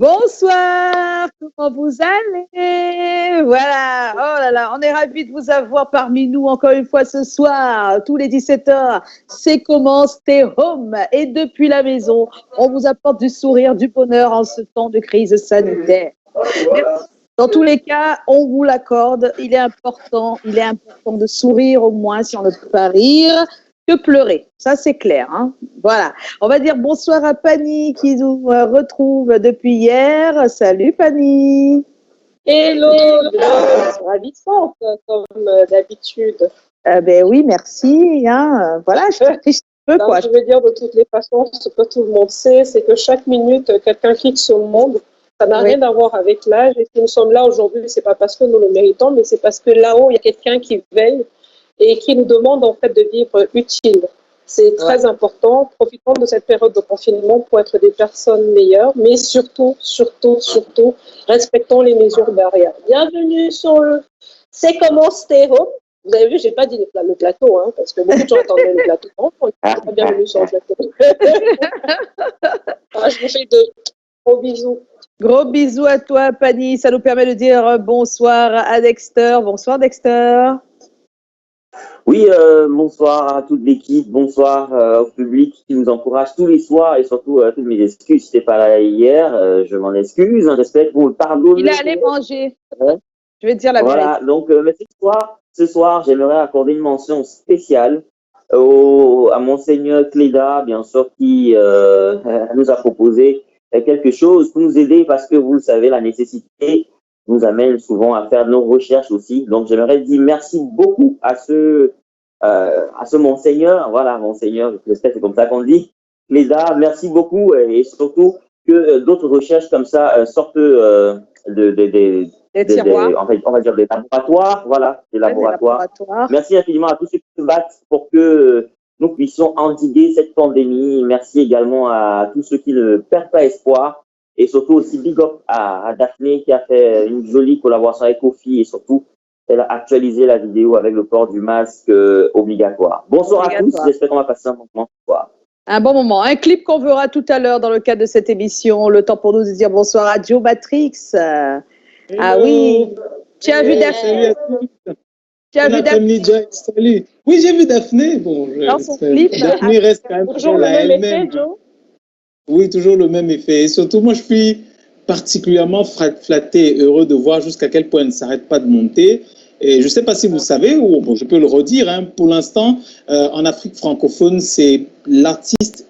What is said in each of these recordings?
Bonsoir, comment vous allez? Voilà, oh là là, on est ravis de vous avoir parmi nous encore une fois ce soir, tous les 17h. C'est comment Stay Home. Et depuis la maison, on vous apporte du sourire, du bonheur en ce temps de crise sanitaire. Dans tous les cas, on vous l'accorde, il est important de sourire au moins si on ne peut pas rire. Que pleurer, ça c'est clair. Hein, voilà. On va dire bonsoir à Pani qui nous retrouve depuis hier. Salut Pani. Hello, ravissante comme d'habitude. Ben oui, merci. Hein. Voilà, je triche un peu, quoi. Je veux dire de toutes les façons, ce que tout le monde sait, c'est que chaque minute, quelqu'un quitte ce monde. Ça n'a rien à voir avec l'âge. Et si nous sommes là aujourd'hui, c'est pas parce que nous le méritons, mais c'est parce que là-haut, il y a quelqu'un qui veille et qui nous demande en fait de vivre utile. C'est très important. Profitons de cette période de confinement pour être des personnes meilleures, mais surtout, respectons les mesures barrières. Bienvenue sur le C'est comment Stay Home. Vous avez vu, j'ai pas dit le plateau, hein, parce que beaucoup de gens attendaient le plateau. Bienvenue sur le plateau. Je vous fais de gros bisous. Gros bisous à toi, Pani. Ça nous permet de dire bonsoir à Dexter. Bonsoir, Dexter. Oui, bonsoir à toute l'équipe, bonsoir au public qui nous encourage tous les soirs et surtout toutes mes excuses. J'étais pas là hier, je m'en excuse, j'espère que vous me pardonnez. Il est allé manger. Je vais te dire la vérité. Voilà, donc mais ce soir, j'aimerais accorder une mention spéciale à Monseigneur Cléda, bien sûr, qui nous a proposé quelque chose pour nous aider parce que vous le savez, la nécessité nous amène souvent à faire nos recherches aussi. Donc, j'aimerais dire merci beaucoup à ce Monseigneur. Voilà, Monseigneur, j'espère que c'est comme ça qu'on dit. Cléda, merci beaucoup et surtout que d'autres recherches comme ça sortent des tiroirs. On va dire des laboratoires. Voilà, des laboratoires. Merci infiniment à tous ceux qui se battent pour que nous puissions endiguer cette pandémie. Merci également à tous ceux qui ne perdent pas espoir. Et surtout aussi big up à Daphné qui a fait une jolie collaboration avec Kofi et surtout elle a actualisé la vidéo avec le port du masque obligatoire. Bonsoir à tous, j'espère qu'on va passer un bon moment ce soir. Un bon moment, un clip qu'on verra tout à l'heure dans le cadre de cette émission. Le temps pour nous de dire bonsoir à Joe Matrix. Ah oui, tu as vu Daphné? Tu as vu Daphné? Salut. Oui, j'ai vu Daphné. Bon, dans son clip. Daphné reste quand même toujours là elle-même. Oui, toujours le même effet. Et surtout, moi, je suis particulièrement flatté et heureux de voir jusqu'à quel point elle ne s'arrête pas de monter. Et je ne sais pas si vous savez, ou bon, je peux le redire, hein, pour l'instant, en Afrique francophone, c'est l'artiste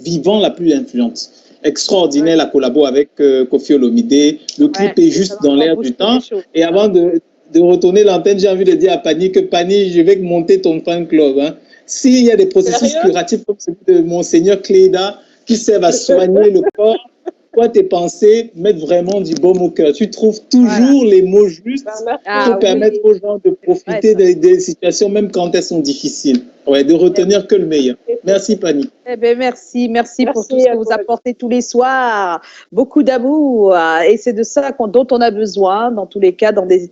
vivant la plus influente. Extraordinaire la collabo avec Koffi Olomide. Le clip est juste dans l'air du temps. Et avant de retourner l'antenne, j'ai envie de dire à Pani que Pani, je vais monter ton fan club. Hein. S'il y a des processus curatifs comme celui de Monseigneur Cléda qui servent à soigner le corps, toi, tes pensées mettent vraiment du baume au cœur. Tu trouves toujours les mots justes pour permettre aux gens de profiter des situations, même quand elles sont difficiles. Ouais, de retenir que le meilleur. Merci, Pani. Eh ben merci pour tout ce que vous apportez tous les soirs. Beaucoup d'amour. Et c'est de ça dont on a besoin, dans tous les cas, dans des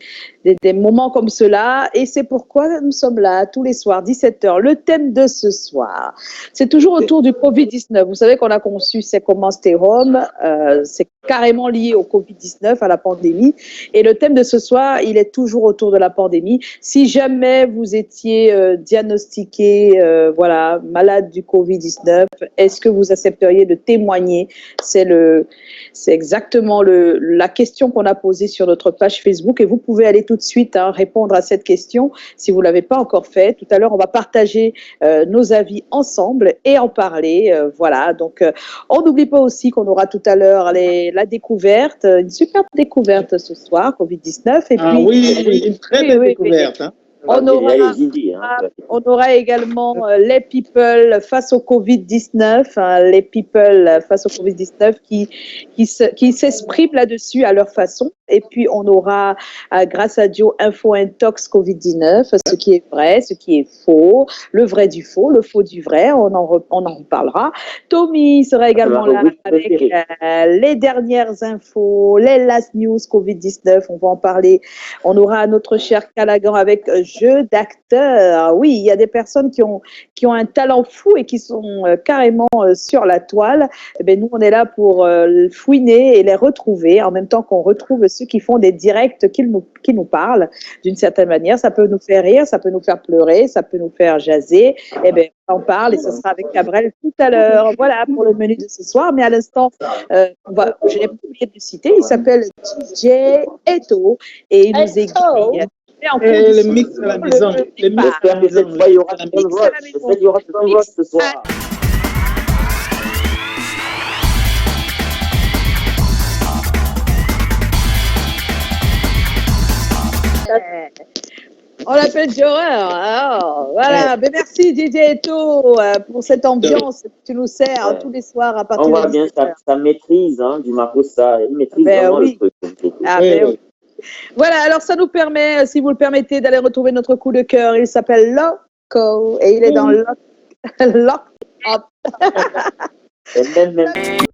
moments comme cela. Et c'est pourquoi nous sommes là tous les soirs, 17h. Le thème de ce soir, c'est toujours autour du Covid-19. Vous savez qu'on a conçu C'est comment Stay Home. C'est carrément lié au Covid-19, à la pandémie. Et le thème de ce soir, il est toujours autour de la pandémie. Si jamais vous étiez diagnostiqué malade du Covid-19, est-ce que vous accepteriez de témoigner? C'est exactement la question qu'on a posée sur notre page Facebook et vous pouvez aller tout de suite répondre à cette question si vous ne l'avez pas encore fait. Tout à l'heure, on va partager nos avis ensemble et en parler. Donc on n'oublie pas aussi qu'on aura tout à l'heure la découverte, une superbe découverte ce soir, Covid-19. Et puis, oui, une très belle découverte. Hein. On aura également les people face au Covid-19, les people face au Covid-19 qui s'expriment là-dessus à leur façon. Et puis, on aura, grâce à Dio, Info Intox Covid-19, ce qui est vrai, ce qui est faux, le vrai du faux, le faux du vrai, on en reparlera. Tommy sera également là avec les dernières infos, les last news Covid-19, on va en parler. On aura notre cher Callaghan avec jeu d'acteur. Oui, il y a des personnes qui ont un talent fou et qui sont carrément sur la toile. Eh bien, nous, on est là pour fouiner et les retrouver en même temps qu'on retrouve ceux qui font des directs qui nous parlent d'une certaine manière. Ça peut nous faire rire, ça peut nous faire pleurer, ça peut nous faire jaser. Eh bien, on en parle et ce sera avec Cabrel tout à l'heure. Voilà pour le menu de ce soir. Mais à l'instant, je n'ai pas oublié de le citer. Il s'appelle DJ Eto et il nous aiguille. Le mix à la maison. J'espère que cette fois, il y aura tout le vote. J'espère qu'il y aura tout le vote ce soir. On l'appelle Horreur. Alors, voilà. Mais merci DJ Eto pour cette ambiance que tu nous sers tous les soirs à partir de 17h. On voit bien sa maîtrise du Makossa. Il maîtrise vraiment le truc. Oui. Voilà, alors ça nous permet, si vous le permettez, d'aller retrouver notre coup de cœur. Il s'appelle Loco et il est dans Lock Up.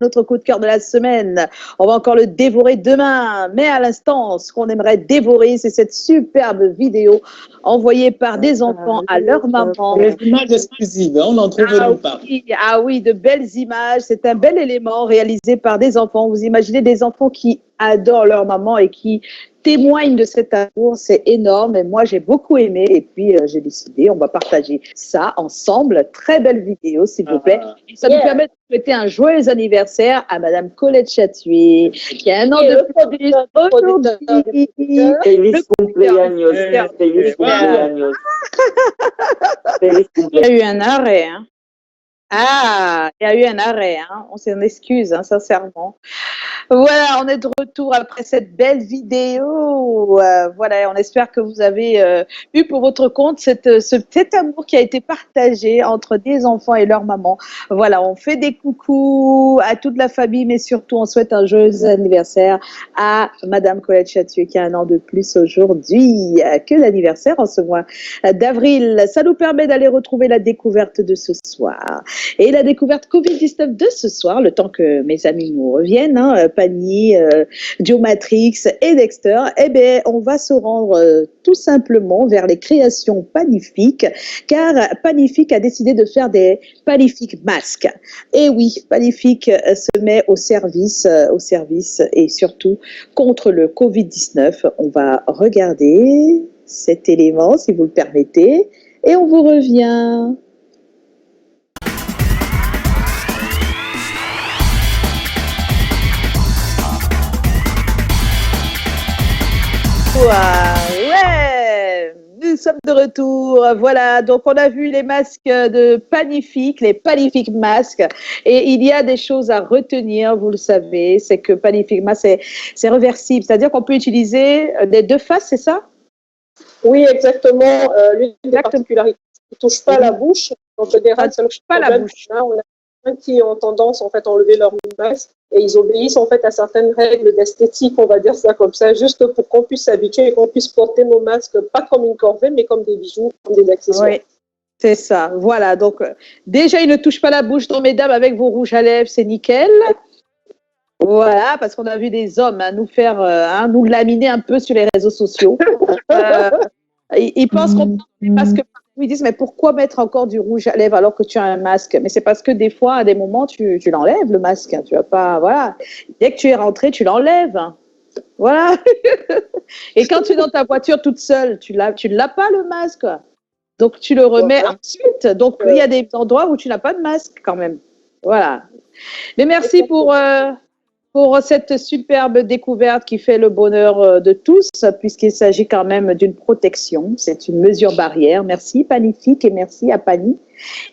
Notre coup de cœur de la semaine. On va encore le dévorer demain. Mais à l'instant, ce qu'on aimerait dévorer, c'est cette superbe vidéo envoyée par des enfants à leur maman. Les images exclusives, on en trouve nulle part. Oui, de belles images. C'est un bel élément réalisé par des enfants. Vous imaginez des enfants qui adorent leur maman et qui témoignent de cet amour, c'est énorme et moi j'ai beaucoup aimé et puis j'ai décidé, on va partager ça ensemble. Très belle vidéo s'il vous plaît. Et ça nous permet de souhaiter un joyeux anniversaire à Madame Colette Chatué qui a un an de plus aujourd'hui. Feliz cumpleaños. Feliz cumpleaños. Il y a eu un arrêt, hein. Il y a eu un arrêt, hein. On s'en excuse, hein, sincèrement. Voilà, on est de retour après cette belle vidéo. Voilà, on espère que vous avez eu pour votre compte cet amour qui a été partagé entre des enfants et leur maman. Voilà, on fait des coucous à toute la famille, mais surtout on souhaite un joyeux anniversaire à Madame Colette Chatué qui a un an de plus aujourd'hui que l'anniversaire en ce mois d'avril. Ça nous permet d'aller retrouver la découverte de ce soir. Et la découverte Covid-19 de ce soir, le temps que mes amis nous reviennent, hein, Pani, Joe Matrix et Dexter, eh bien, on va se rendre tout simplement vers les créations Panifique, car Panifique a décidé de faire des Panifique masques. Et oui, Panifique se met au service et surtout contre le Covid-19. On va regarder cet élément, si vous le permettez, et on vous revient. Ouais, nous sommes de retour. Voilà, donc on a vu les masques de Panifique, les Panifique masques, et il y a des choses à retenir, vous le savez, c'est que Panifique masque, c'est réversible, c'est-à-dire qu'on peut utiliser des deux faces, c'est ça? Oui, exactement. L'une des particularités, il ne touche pas la bouche. En général, ça ne touche pas la bouche. On a des gens qui ont tendance en fait, à enlever leur masque et ils obéissent en fait à certaines règles d'esthétique, on va dire ça comme ça, juste pour qu'on puisse s'habituer et qu'on puisse porter nos masques, pas comme une corvée, mais comme des bijoux, comme des accessoires. Oui, c'est ça. Voilà, donc déjà, il ne touche pas la bouche, donc mesdames, avec vos rouges à lèvres, c'est nickel. Voilà, parce qu'on a vu des hommes nous faire, nous laminer un peu sur les réseaux sociaux. Ils pensent qu'on prend des masques. Ils disent, mais pourquoi mettre encore du rouge à lèvres alors que tu as un masque? Mais c'est parce que des fois, à des moments, tu l'enlèves, le masque. Tu vas pas, voilà. Dès que tu es rentré, tu l'enlèves. Voilà. Et quand tu es dans ta voiture toute seule, tu ne l'as pas, le masque. Donc, tu le remets ensuite. Donc, il y a des endroits où tu n'as pas de masque quand même. Voilà. Mais merci pour cette superbe découverte qui fait le bonheur de tous, puisqu'il s'agit quand même d'une protection. C'est une mesure barrière. Merci Panifique et merci à Pani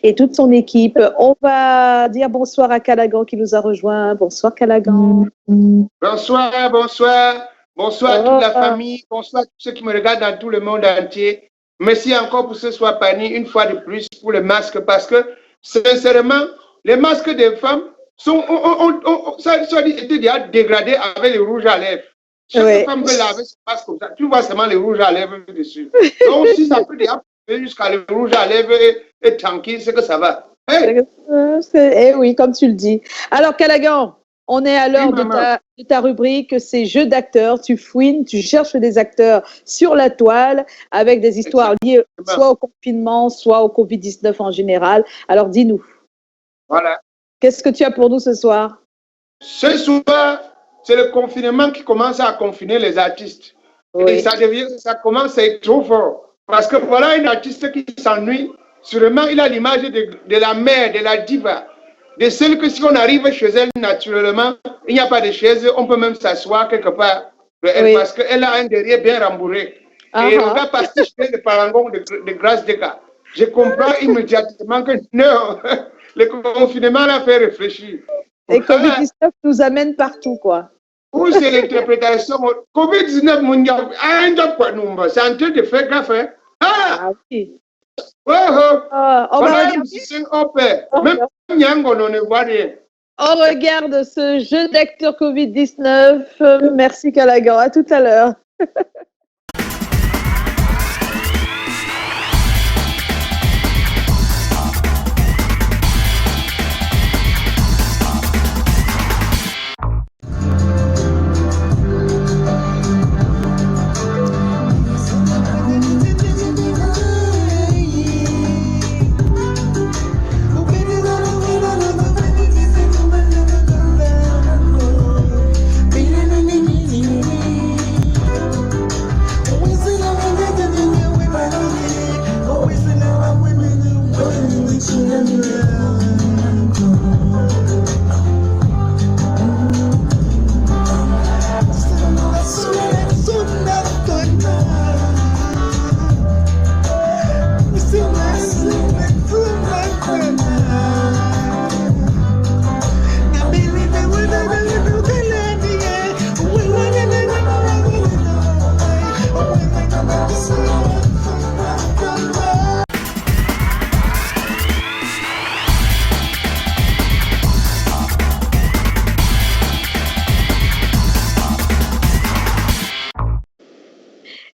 et toute son équipe. On va dire bonsoir à Callaghan qui nous a rejoint. Bonsoir Callaghan. Bonsoir à toute la famille. Bonsoir à tous ceux qui me regardent dans tout le monde entier. Merci encore pour ce soir Pani, une fois de plus pour le masque, parce que sincèrement, les masques des femmes ça était déjà dégradé avec le rouge à lèvres. Chaque femme veut laver son masque comme ça. Tu vois seulement le rouge à lèvres dessus. Donc, si ça peut déjà jusqu'à le rouge à lèvres et tranquille, c'est que ça va. Hey. Oui, comme tu le dis. Alors, Callaghan, On est à l'heure de ta rubrique, c'est jeux d'acteurs. Tu fouines, tu cherches des acteurs sur la toile avec des histoires liées soit au confinement, soit au Covid-19 en général. Alors, dis-nous. Voilà. Qu'est-ce que tu as pour nous ce soir? Ce soir, c'est le confinement qui commence à confiner les artistes. Oui. Et ça commence à être trop fort. Parce que voilà un artiste qui s'ennuie. Sûrement, il a l'image de la mère, de la diva, de celle que si on arrive chez elle naturellement, il n'y a pas de chaise, on peut même s'asseoir quelque part. Oui. Parce qu'elle a un derrière bien rembourré. Et on va passer chez le parangon de Grâce des cas. Je comprends immédiatement que non, le confinement l'a fait réfléchir. Et Covid-19 nous amène partout, quoi. Où c'est l'interprétation? Covid-19, c'est en train de faire gaffe. Ah oui. On va On regarde ce jeu d'acteur Covid-19. Merci Callaghan. À tout à l'heure.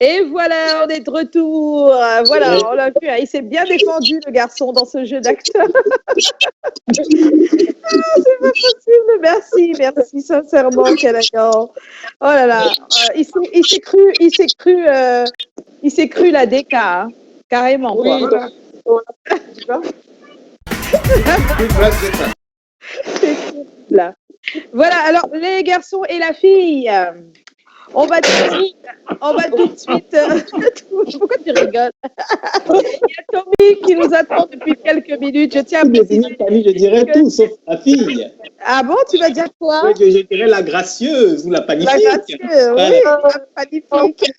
Et voilà, on est de retour. Voilà, on l'a vu. Il s'est bien défendu, le garçon, dans ce jeu d'acteur. C'est pas possible. Merci sincèrement, Callaghan. Oh là là, il s'est cru la DK, hein. Carrément. Oui, quoi. Là. Voilà, alors les garçons et la fille. On va tout de suite. Pourquoi tu rigoles? Il y a Tommy qui nous attend depuis quelques minutes. Je tiens à préciser. Je dirais tout, sauf la fille. Ah bon, tu vas dire quoi? Je dirais la gracieuse ou la magnifique. La gracieuse, oui, la magnifique.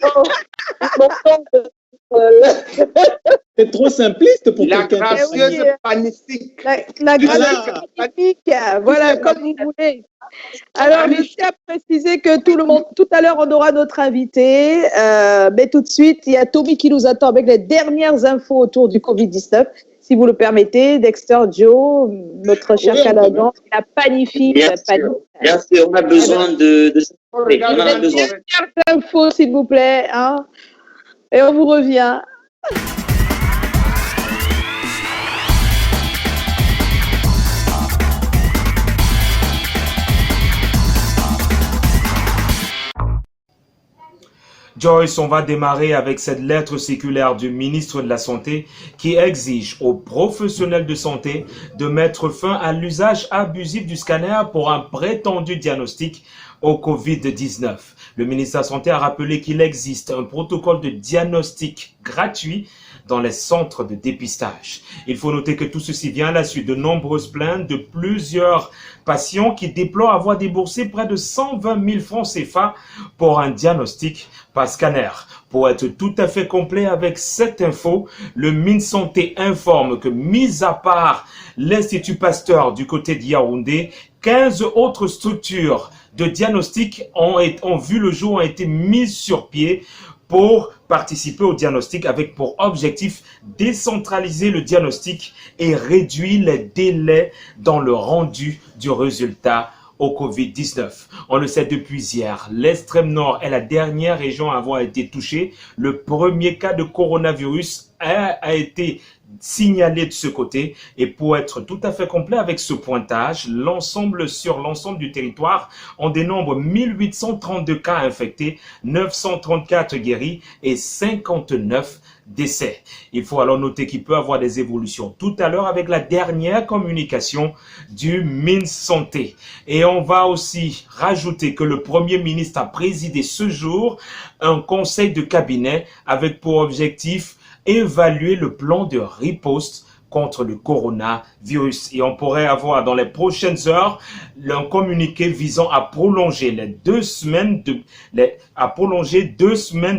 C'est trop simpliste pour quelqu'un. La gracieuse magnifique. La gracieuse magnifique. Voilà, comme vous voulez. Alors, je tiens à préciser que tout à l'heure, on aura notre invité. Mais tout de suite, il y a Tommy qui nous attend avec les dernières infos autour du Covid-19. Si vous le permettez, Dexter, Joe, notre cher Callaghan, la panifique. Bien sûr, on a besoin de les dernières infos, s'il vous plaît. Hein, et on vous revient. Joyce, on va démarrer avec cette lettre circulaire du ministre de la Santé qui exige aux professionnels de santé de mettre fin à l'usage abusif du scanner pour un prétendu diagnostic au Covid-19. Le ministre de la Santé a rappelé qu'il existe un protocole de diagnostic gratuit dans les centres de dépistage. Il faut noter que tout ceci vient à la suite de nombreuses plaintes de plusieurs patients qui déplorent avoir déboursé près de 120 000 francs CFA pour un diagnostic par scanner. Pour être tout à fait complet avec cette info, le MinSanté informe que, mis à part l'Institut Pasteur du côté de Yaoundé, 15 autres structures de diagnostic ont vu le jour, ont été mises sur pied pour participer au diagnostic avec pour objectif décentraliser le diagnostic et réduire les délais dans le rendu du résultat au Covid-19. On le sait depuis hier, l'extrême nord est la dernière région à avoir été touchée. Le premier cas de coronavirus a été signalé de ce côté. Et pour être tout à fait complet avec ce pointage, sur l'ensemble du territoire, on dénombre 1832 cas infectés, 934 guéris et 59 décès. Il faut alors noter qu'il peut y avoir des évolutions tout à l'heure avec la dernière communication du MinSanté. Et on va aussi rajouter que le Premier ministre a présidé ce jour un conseil de cabinet avec pour objectif évaluer le plan de riposte contre le coronavirus. Et on pourrait avoir dans les prochaines heures un communiqué visant à prolonger deux semaines de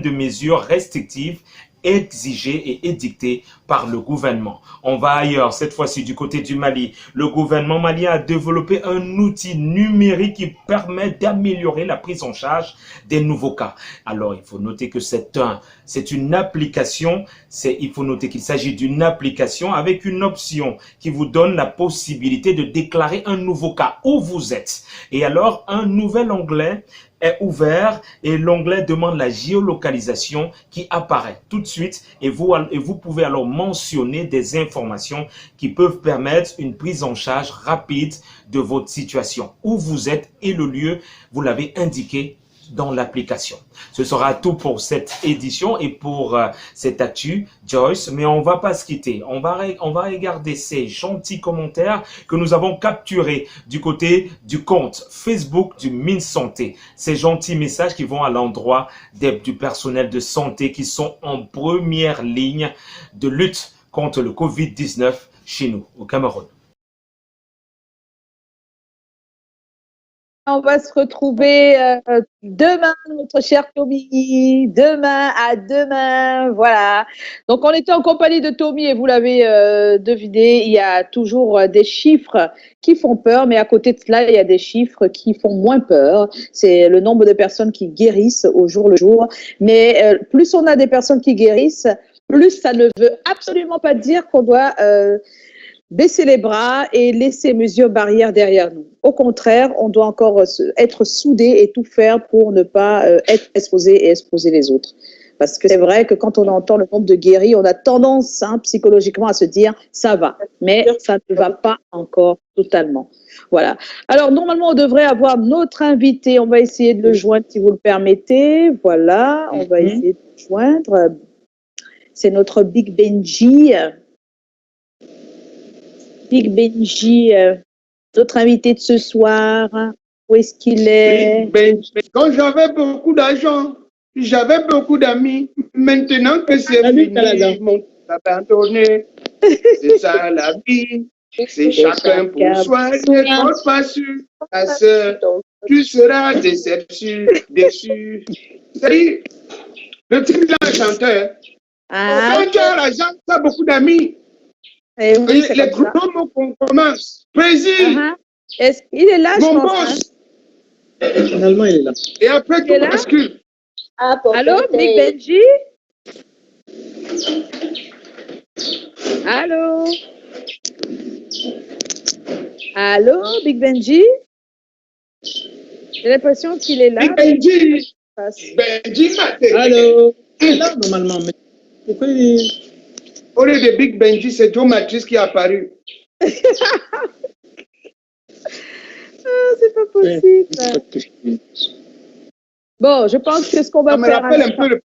mesures restrictives exigées et édictées par le gouvernement. On va ailleurs, cette fois-ci du côté du Mali. Le gouvernement malien a développé un outil numérique qui permet d'améliorer la prise en charge des nouveaux cas. Alors, il faut noter que c'est une application, il faut noter qu'il s'agit d'une application avec une option qui vous donne la possibilité de déclarer un nouveau cas où vous êtes. Et alors, un nouvel onglet est ouvert et l'onglet demande la géolocalisation qui apparaît tout de suite et vous pouvez alors mentionner des informations qui peuvent permettre une prise en charge rapide de votre situation. Où vous êtes et le lieu, vous l'avez indiqué dans l'application. Ce sera tout pour cette édition et pour cette actu, Joyce, mais on va pas se quitter. On va regarder ces gentils commentaires que nous avons capturés du côté du compte Facebook du MinSanté. Ces gentils messages qui vont à l'endroit du personnel de santé qui sont en première ligne de lutte contre le Covid-19 chez nous, au Cameroun. On va se retrouver demain, notre cher Tommy. À demain. Voilà. Donc, on était en compagnie de Tommy et vous l'avez deviné, il y a toujours des chiffres qui font peur, mais à côté de cela, il y a des chiffres qui font moins peur. C'est le nombre de personnes qui guérissent au jour le jour. Mais plus on a des personnes qui guérissent, plus ça ne veut absolument pas dire qu'on doit baisser les bras et laisser mesures barrières derrière nous. Au contraire, on doit encore être soudés et tout faire pour ne pas être exposé et exposer les autres. Parce que c'est vrai que quand on entend le nombre de guéris, on a tendance psychologiquement à se dire ça va, mais ça ne va pas encore totalement. Voilà. Alors normalement, on devrait avoir notre invité. On va essayer de le joindre si vous le permettez. Voilà, on va essayer de le joindre. C'est notre Big Benji. Big Benji, notre invité de ce soir, où est-ce qu'il est? Quand j'avais beaucoup d'argent, j'avais beaucoup d'amis. Maintenant que c'est fini, mon abandonné. C'est ça la vie. C'est chacun pour soi. Ne compte pas sur ta sœur. Tu seras déçu. C'est-à-dire, le truc là, chanteur. Quand tu as l'argent, tu as beaucoup d'amis. Eh oui, les gros mots qu'on commence. Brésil. Est-ce qu'il est là, mon boss. Finalement, il est là. Et après, tout bascule. Allô, Big Benji? Allô? Allô, Big Benji? J'ai l'impression qu'il est là. Big Benji. Benji Maté. Allô? Il est là, normalement. Mais pourquoi il est... Au lieu de Big Benji, c'est Joe Matrice qui est apparu. C'est pas possible. Bon, je pense que ce qu'on va faire... Ça me rappelle un peu le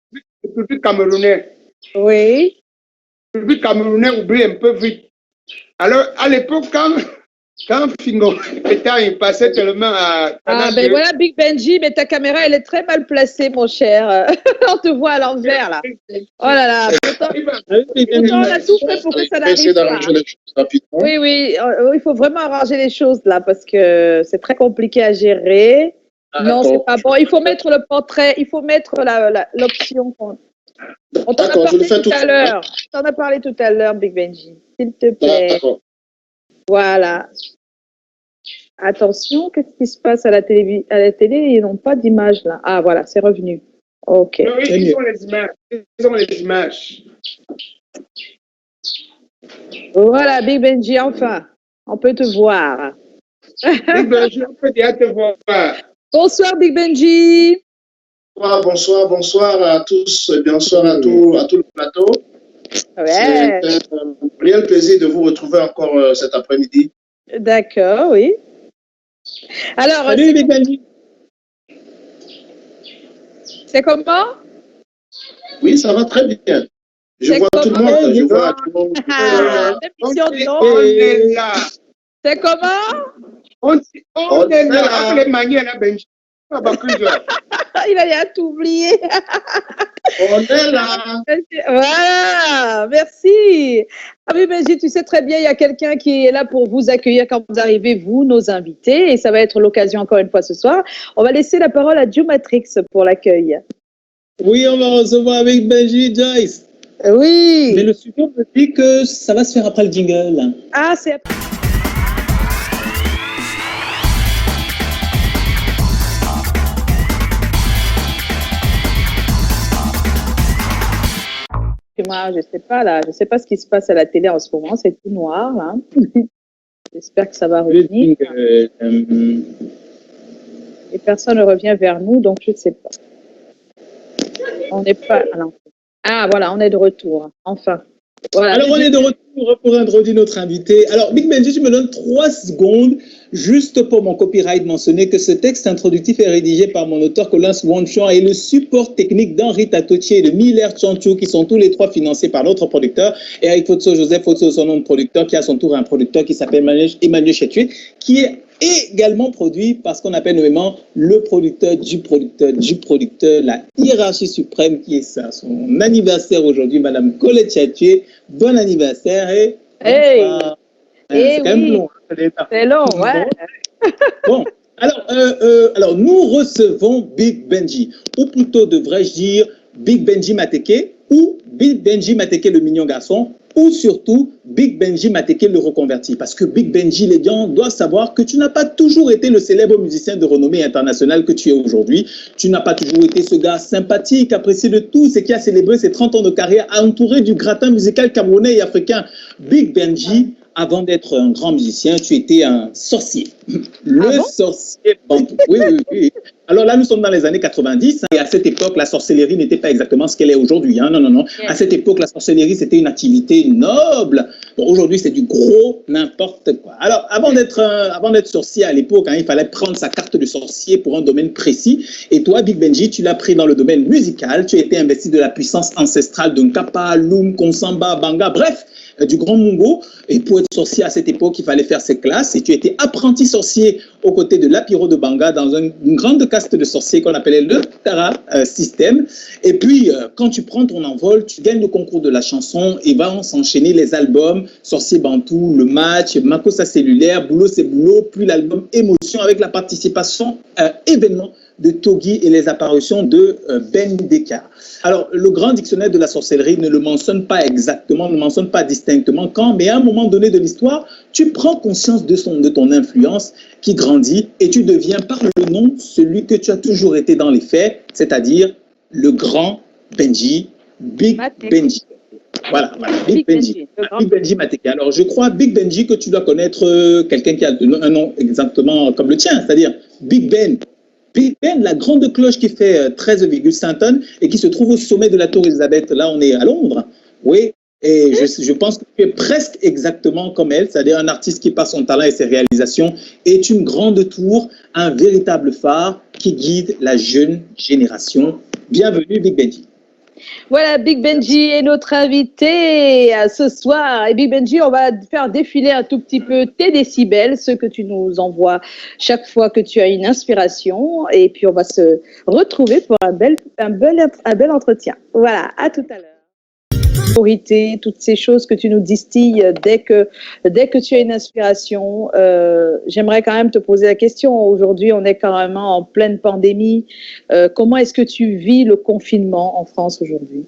public camerounais. Oui. Le public camerounais oublie un peu vite. Alors, à l'époque, quand Fingo il passait tellement à... ben voilà, Big Benji, mais ta caméra, elle est très mal placée, mon cher. On te voit à l'envers, là. Oh là là. Pourtant, on a tout fait pour que ça n'arrive pas. Oui, il faut vraiment arranger les choses, là, parce que c'est très compliqué à gérer. Non, c'est pas bon. Il faut mettre le portrait, il faut mettre l'option. On t'en a parlé tout à l'heure. On t'en a parlé tout à l'heure, Big Benji. S'il te plaît. Voilà. Attention, qu'est-ce qui se passe à la télé? À la télé, ils n'ont pas d'image là. Ah, voilà, c'est revenu. OK. Non, ils ont les images. Ils ont les images. Voilà, Big Benji, enfin, on peut te voir. Big Benji, on peut déjà te voir. Bonsoir, Big Benji. Bonsoir à tous, bonsoir à tout le plateau. Ouais. C'est un réel plaisir de vous retrouver encore cet après-midi. D'accord, oui. Alors, Salut, Big Benji. C'est comment? Oui, ça va très bien. Je vois tout le monde. Je vois tout le monde. On est là. C'est comment? On est là. On est manié là, Benji. Il a tout oublié. On est là. Voilà, merci. Ah oui, Benji, tu sais très bien, il y a quelqu'un qui est là pour vous accueillir quand vous arrivez, vous, nos invités, et ça va être l'occasion encore une fois ce soir. On va laisser la parole à Joe Matrix pour l'accueil. Oui, on va recevoir avec Benji Joyce. Oui. Mais le studio me dit que ça va se faire après le jingle. Ah, c'est après. Moi, je sais pas ce qui se passe à la télé en ce moment, c'est tout noir. Hein. J'espère que ça va revenir. Et personne ne revient vers nous, donc je ne sais pas. On n'est pas. Ah, voilà, on est de retour. Enfin. Voilà. Alors, on est de retour pour introduire notre invité. Alors, Big Benji, tu me donnes 3 secondes juste pour mon copyright mentionner que ce texte introductif est rédigé par mon auteur Colin Swanchon et le support technique d'Henri Tatotier et de Miller Chanchou, qui sont tous les 3 financés par notre producteur, Eric Fotso, Joseph Fotso, son nom de producteur, qui a à son tour un producteur qui s'appelle Emmanuel Chetoué, qui est également produit par ce qu'on appelle nommément le producteur du producteur, la hiérarchie suprême qui est ça. Son anniversaire aujourd'hui, Madame Colette Chatoué. Bon anniversaire et hey. C'est quand même long. C'est long, ouais. Bon, alors nous recevons Big Benji, ou plutôt devrais-je dire Big Benji Mateke, ou Big Benji Mateke le mignon garçon, ou surtout Big Benji Mateke le reconverti. Parce que Big Benji, les gens doivent savoir que tu n'as pas toujours été le célèbre musicien de renommée internationale que tu es aujourd'hui. Tu n'as pas toujours été ce gars sympathique, apprécié de tous et qui a célébré ses 30 ans de carrière entouré du gratin musical camerounais et africain. Big Benji, avant d'être un grand musicien, tu étais un sorcier. Sorcier bantou. Oui. Alors là, nous sommes dans les années 90 et à cette époque, la sorcellerie n'était pas exactement ce qu'elle est aujourd'hui. Hein. Non. À cette époque, la sorcellerie, c'était une activité noble. Bon, aujourd'hui, c'est du gros n'importe quoi. Alors, avant d'être sorcier à l'époque, il fallait prendre sa carte de sorcier pour un domaine précis. Et toi, Big Benji, tu l'as pris dans le domaine musical. Tu as été investi de la puissance ancestrale de Nkapa, Loum, Konsamba, Banga, bref, du Grand Mungo. Et pour être sorcier à cette époque, il fallait faire ses classes. Et tu étais apprenti sorcier aux côtés de Lapiro de Banga dans une grande caste de sorciers qu'on appelait le Tara System. Et puis, quand tu prends ton envol, tu gagnes le concours de la chanson et va s'enchaîner les albums Sorcier Bantou, Le Match, Makossa Cellulaire, Boulot c'est Boulot, puis l'album Émotion avec la participation événement de Togi et les apparitions de Ben Deka. Alors, le grand dictionnaire de la sorcellerie ne le mentionne pas exactement, ne mentionne pas distinctement quand, mais à un moment donné de l'histoire, tu prends conscience de ton influence qui grandit et tu deviens par le nom celui que tu as toujours été dans les faits, c'est-à-dire le grand Benji, Big Benji. Voilà, Big Benji. Big Benji Mateke. Alors, je crois, Big Benji, que tu dois connaître quelqu'un qui a un nom exactement comme le tien, c'est-à-dire Big Ben. Big Ben, la grande cloche qui fait 13,5 tonnes et qui se trouve au sommet de la tour Elisabeth. Là, on est à Londres. Oui, et je pense que tu es presque exactement comme elle, c'est-à-dire un artiste qui, par son talent et ses réalisations, est une grande tour, un véritable phare qui guide la jeune génération. Bienvenue, Big Benji. Voilà, Big Benji est notre invité ce soir. Et Big Benji, on va faire défiler un tout petit peu tes décibels, ceux que tu nous envoies chaque fois que tu as une inspiration. Et puis, on va se retrouver pour un bel entretien. Voilà, à tout à l'heure. Toutes ces choses que tu nous distilles dès que tu as une inspiration. J'aimerais quand même te poser la question. Aujourd'hui, on est carrément en pleine pandémie. Comment est-ce que tu vis le confinement en France aujourd'hui?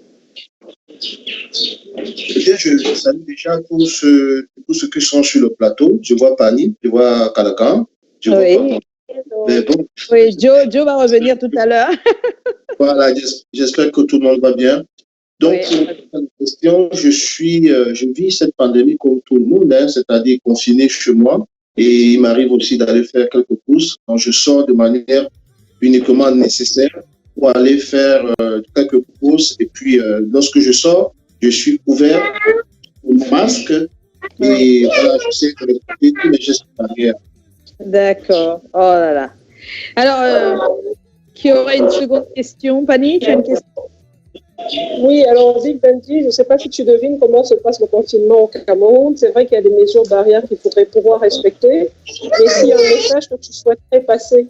Je salue déjà tous ceux qui sont sur le plateau. Je vois Pani, je vois Kalakan. Oui, Joe va revenir tout à l'heure. Voilà, j'espère que tout le monde va bien. Donc, pour la question, je vis cette pandémie comme tout le monde, c'est-à-dire confiné chez moi. Et il m'arrive aussi d'aller faire quelques courses. Donc, je sors de manière uniquement nécessaire pour aller faire quelques courses. Et puis, lorsque je sors, je suis couvert au masque et voilà, j'essaie de respecter tous les gestes barrières. D'accord. Oh là là. Alors, qui aurait une seconde question? Pani, tu as une question? Oui, alors Vic Benji, je ne sais pas si tu devines comment se passe le confinement au Cameroun. C'est vrai qu'il y a des mesures barrières qu'il faudrait pouvoir respecter, mais s'il y a un message que tu souhaiterais passer,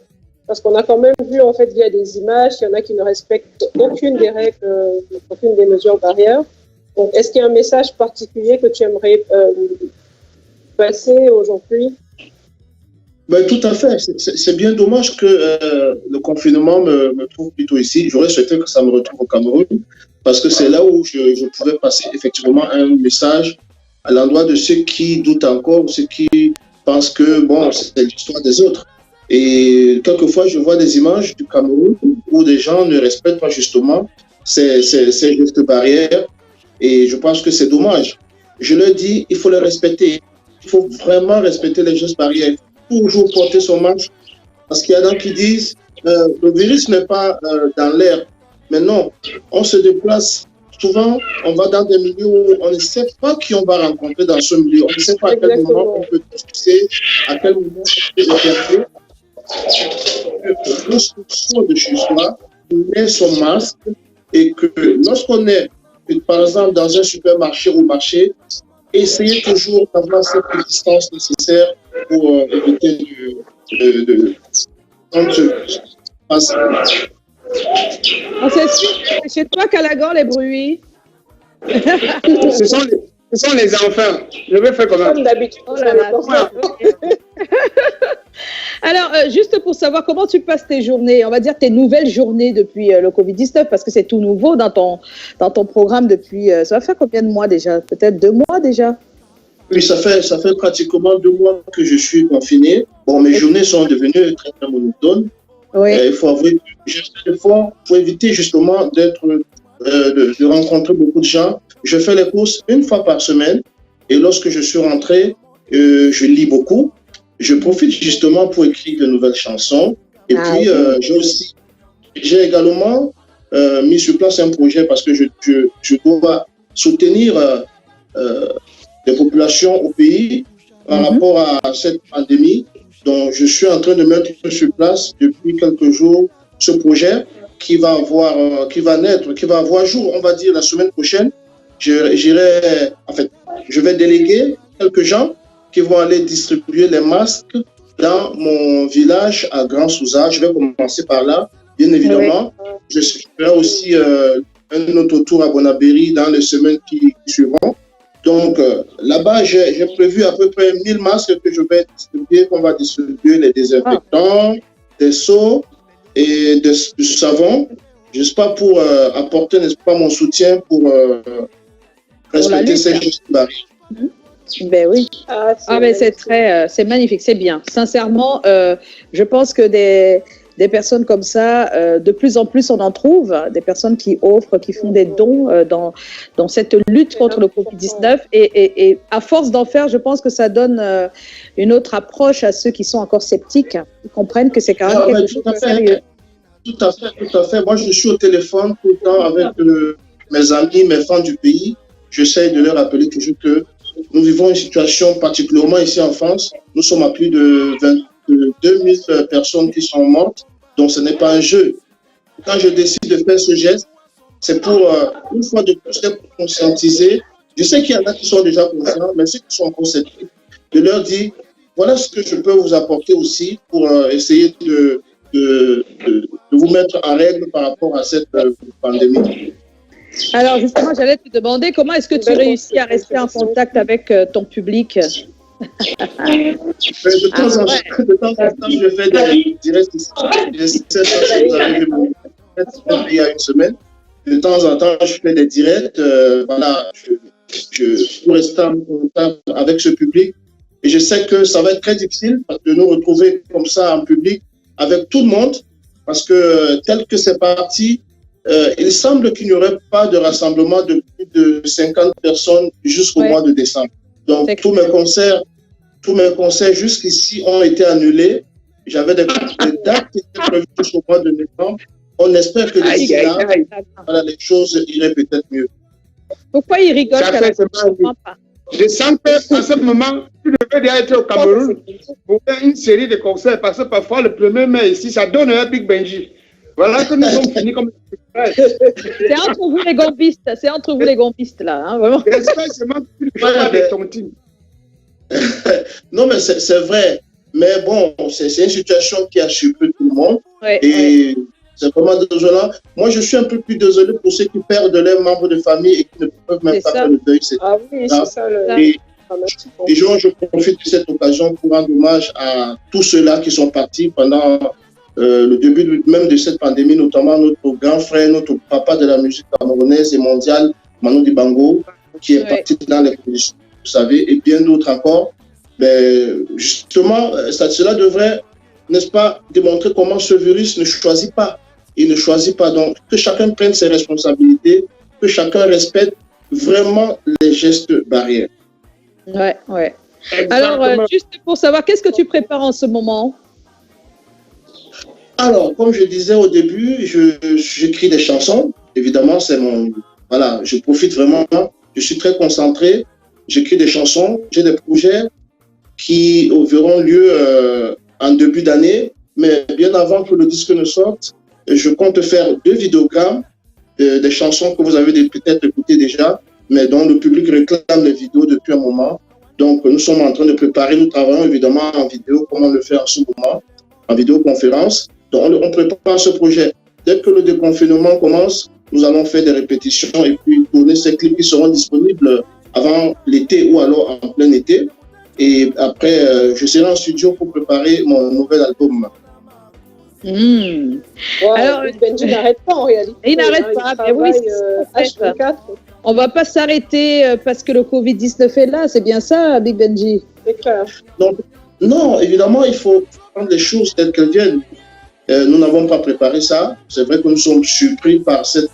parce qu'on a quand même vu en fait via des images, il y en a qui ne respectent aucune des règles, aucune des mesures barrières. Donc, est-ce qu'il y a un message particulier que tu aimerais passer aujourd'hui? Ben, tout à fait. C'est bien dommage que le confinement me trouve plutôt ici. J'aurais souhaité que ça me retrouve au Cameroun parce que c'est là où je pouvais passer effectivement un message à l'endroit de ceux qui doutent encore, ceux qui pensent que bon, c'est l'histoire des autres. Et quelquefois, je vois des images du Cameroun où des gens ne respectent pas justement ces gestes barrières et je pense que c'est dommage. Je leur dis, il faut les respecter. Il faut vraiment respecter les gestes barrières. Toujours porter son masque, parce qu'il y en a qui disent le virus n'est pas dans l'air. Mais non, on se déplace. Souvent, on va dans des milieux où on ne sait pas qui on va rencontrer dans ce milieu. On ne sait pas à quel moment on peut toucher, à quel moment on peut se lorsqu'on sort de chez soi, on met son masque et que lorsqu'on est, par exemple, dans un supermarché ou marché, essayez toujours d'avoir cette distance nécessaire pour éviter de passer. C'est chez toi, Calagan, les bruits. Ce sont les enfants. Je vais faire comment? Comme d'habitude. Oh là là. Alors, juste pour savoir comment tu passes tes journées, on va dire tes nouvelles journées depuis le Covid-19, parce que c'est tout nouveau dans ton programme depuis, ça va faire combien de mois déjà? Peut-être 2 mois déjà? Oui, ça fait pratiquement 2 mois que je suis confiné. Bon, mes journées sont devenues très, très monotones. Oui. Il faut avouer que je fais l'effort pour éviter justement de rencontrer beaucoup de gens. Je fais les courses 1 fois par semaine et lorsque je suis rentré, je lis beaucoup. Je profite justement pour écrire de nouvelles chansons. Et puis, j'ai également mis sur place un projet parce que je dois soutenir les populations au pays par rapport à cette pandémie. Donc, je suis en train de mettre sur place depuis quelques jours ce projet qui va avoir jour, on va dire, la semaine prochaine. Je vais déléguer quelques gens qui vont aller distribuer les masques dans mon village à Grand Souza. Je vais commencer par là, bien évidemment. Oui. Je ferai aussi un autre tour à Bonabéry dans les semaines qui suivront. Donc, là-bas, j'ai prévu à peu près 1000 masques que je vais distribuer, qu'on va distribuer les désinfectants, des seaux et du savon. J'espère pour apporter, n'est-ce pas, mon soutien pour respecter ces gestes barrières. Ben oui. Mais c'est magnifique, c'est bien. Sincèrement, je pense que des personnes comme ça, de plus en plus, on en trouve, des personnes qui offrent, qui font des dons dans cette lutte contre le Covid-19. Et à force d'en faire, je pense que ça donne une autre approche à ceux qui sont encore sceptiques. Ils comprennent que c'est quand même quelque chose de sérieux. Tout à fait. Moi, je suis au téléphone tout le temps avec mes amis, mes fans du pays. J'essaie de leur rappeler toujours que nous vivons une situation particulièrement ici en France. Nous sommes à plus de 22 000 personnes qui sont mortes. Donc, ce n'est pas un jeu. Quand je décide de faire ce geste, c'est pour, une fois de plus, les conscientiser. Je sais qu'il y en a qui sont déjà conscients, mais ceux qui sont conscientisés, de leur dire, voilà ce que je peux vous apporter aussi pour essayer de vous mettre en règle par rapport à cette pandémie. Alors, justement, j'allais te demander comment est-ce que tu réussis à rester en contact avec ton public? De temps en temps, je fais des directs ici. Je sais pas si vous avez vu il y a 1 semaine. De temps en temps, je fais des directs. Voilà, je pour rester en contact avec ce public. Et je sais que ça va être très difficile de nous retrouver comme ça en public avec tout le monde. Parce que tel que c'est parti, il semble qu'il n'y aurait pas de rassemblement de plus de 50 personnes jusqu'au mois de décembre. Donc, tous mes concerts jusqu'ici ont été annulés. J'avais des dates qui étaient prévues jusqu'au mois de novembre. On espère que d'ici là, voilà, les choses iraient peut-être mieux. Pourquoi il rigole? Je sens qu'en ce moment, tu devrais déjà être au Cameroun pour faire une série de concerts parce que parfois le 1er mai ici, ça donne un Big Benji. Voilà que nous sommes finis comme... C'est entre vous les gambistes, là, hein, vraiment. J'espère seulement que tu ne fais pas des tontines. Non, mais c'est vrai. Mais bon, c'est une situation qui a surpris tout le monde. Ouais, et c'est vraiment désolant. Moi, je suis un peu plus désolé pour ceux qui perdent leurs membres de famille et qui ne peuvent même pas faire le deuil. Ah oui, c'est ça. Et je profite de cette occasion pour rendre hommage à tous ceux-là qui sont partis pendant le début même de cette pandémie, notamment notre grand frère, notre papa de la musique camerounaise et mondiale, Manu Dibango, qui est parti dans les conditions, vous savez, et bien d'autres encore. Mais justement, cela devrait, n'est-ce pas, démontrer comment ce virus ne choisit pas. Il ne choisit pas. Donc, que chacun prenne ses responsabilités, que chacun respecte vraiment les gestes barrières. Ouais. Alors, juste pour savoir, qu'est-ce que tu prépares en ce moment? Alors, comme je disais au début, j'écris des chansons. Évidemment, c'est mon... Voilà, je profite vraiment. Je suis très concentré. J'écris des chansons. J'ai des projets qui verront lieu en début d'année. Mais bien avant que le disque ne sorte, je compte faire 2 vidéogrammes des chansons que vous avez peut-être écoutées déjà, mais dont le public réclame les vidéos depuis un moment. Donc, nous sommes en train de préparer. Nous travaillons évidemment en vidéo, comme on le fait en ce moment, en vidéoconférence. Donc, on prépare ce projet. Dès que le déconfinement commence, nous allons faire des répétitions et puis tourner ces clips qui seront disponibles avant l'été ou alors en plein été. Et après, je serai en studio pour préparer mon nouvel album. Wow, alors, Benji n'arrête pas en réalité. Il n'arrête pas. Mais oui, H24. On ne va pas s'arrêter parce que le Covid-19 est là. C'est bien ça, Big Benji? C'est clair. Donc, non, évidemment, il faut prendre les choses telles qu'elles viennent. Nous n'avons pas préparé ça. C'est vrai que nous sommes surpris par cette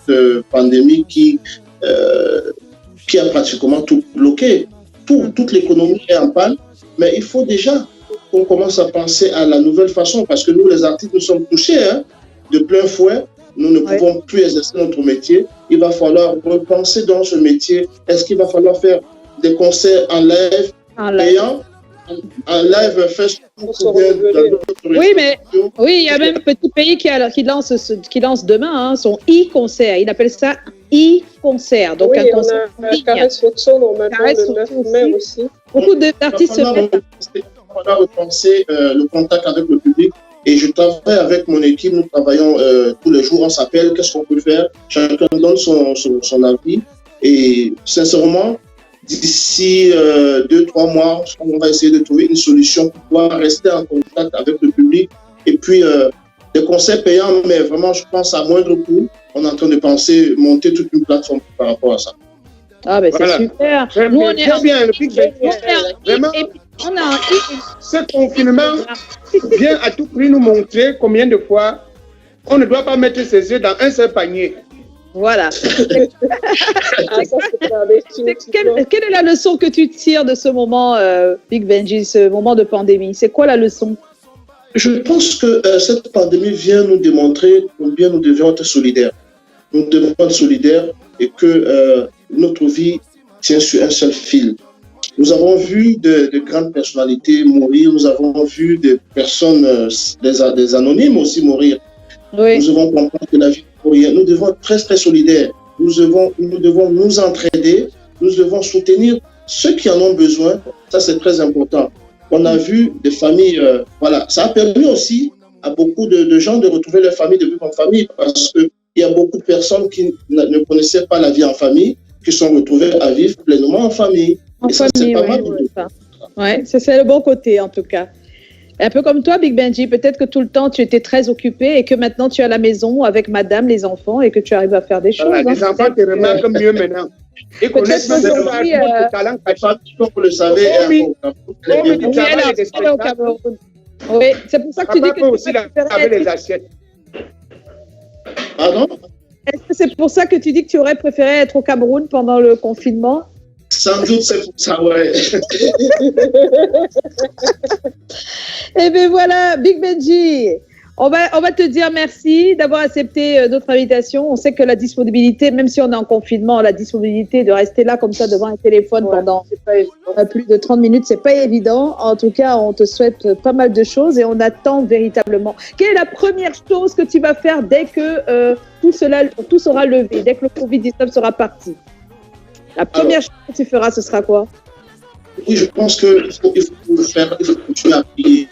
pandémie qui a pratiquement tout bloqué. Toute l'économie est en panne. Mais il faut déjà qu'on commence à penser à la nouvelle façon parce que nous, les artistes, nous sommes touchés de plein fouet. Nous ne pouvons plus exercer notre métier. Il va falloir repenser dans ce métier. Est-ce qu'il va falloir faire des concerts en live payants? En live Facebook. Oui, mais il y a même un petit pays qui lance demain son e-concert. Il appelle ça e-concert. Donc, un concert. Caresse Foxon, normalement, le 9 mai aussi. Beaucoup d'artistes se mettent. On va repenser le contact avec le public. Et je travaille avec mon équipe. Nous travaillons tous les jours. On s'appelle. Qu'est-ce qu'on peut faire? Chacun donne son avis. Et sincèrement, d'ici 2-3 mois, on va essayer de trouver une solution pour pouvoir rester en contact avec le public. Et puis, des concerts payants, mais vraiment, je pense à moindre coût. On est en train de penser monter toute une plateforme par rapport à ça. Ah, ben c'est super. Nous, on est bien, le Big Benji. Vraiment, ce confinement vient à tout prix nous montrer combien de fois on ne doit pas mettre ses œufs dans un seul panier. Voilà. Quelle est la leçon que tu tires de ce moment, Big Benji, ce moment de pandémie? C'est quoi la leçon? Je pense que cette pandémie vient nous démontrer combien nous devons être solidaires. Nous devons être solidaires et que notre vie tient sur un seul fil. Nous avons vu de grandes personnalités mourir, nous avons vu des personnes, des anonymes aussi mourir. Oui. Nous devons comprendre que la vie est pour rien. Nous devons être très, très solidaires. Nous devons nous entraider, nous devons soutenir ceux qui en ont besoin. Ça, c'est très important. On a vu des familles, voilà. Ça a permis aussi à beaucoup de gens de retrouver leur famille, de vivre en famille, parce qu'il y a beaucoup de personnes qui ne connaissaient pas la vie en famille, qui sont retrouvées à vivre pleinement en famille. En famille, c'est le bon côté, en tout cas. Un peu comme toi, Big Benji, peut-être que tout le temps, tu étais très occupé et que maintenant, tu es à la maison avec madame, les enfants, et que tu arrives à faire des choses. Les enfants te remarquent mieux maintenant. Et connaissent même le talent. Comme vous le savez, au Cameroun. Oui, c'est pour ça que tu dis que aussi avec les assiettes. Pardon? Est-ce que c'est pour ça que tu dis que tu aurais préféré être au Cameroun pendant le confinement? Sans doute, c'est pour ça, ouais. Eh bien voilà, Big Benji, On va te dire merci d'avoir accepté notre invitation. On sait que la disponibilité, même si on est en confinement, la disponibilité de rester là comme ça devant un téléphone pendant plus de 30 minutes, c'est pas évident. En tout cas, on te souhaite pas mal de choses et on attend véritablement. Quelle est la première chose que tu vas faire dès que tout sera levé, dès que le Covid-19 sera parti? La première chose que tu feras, ce sera quoi? Oui, je pense qu'il faut continuer à prier.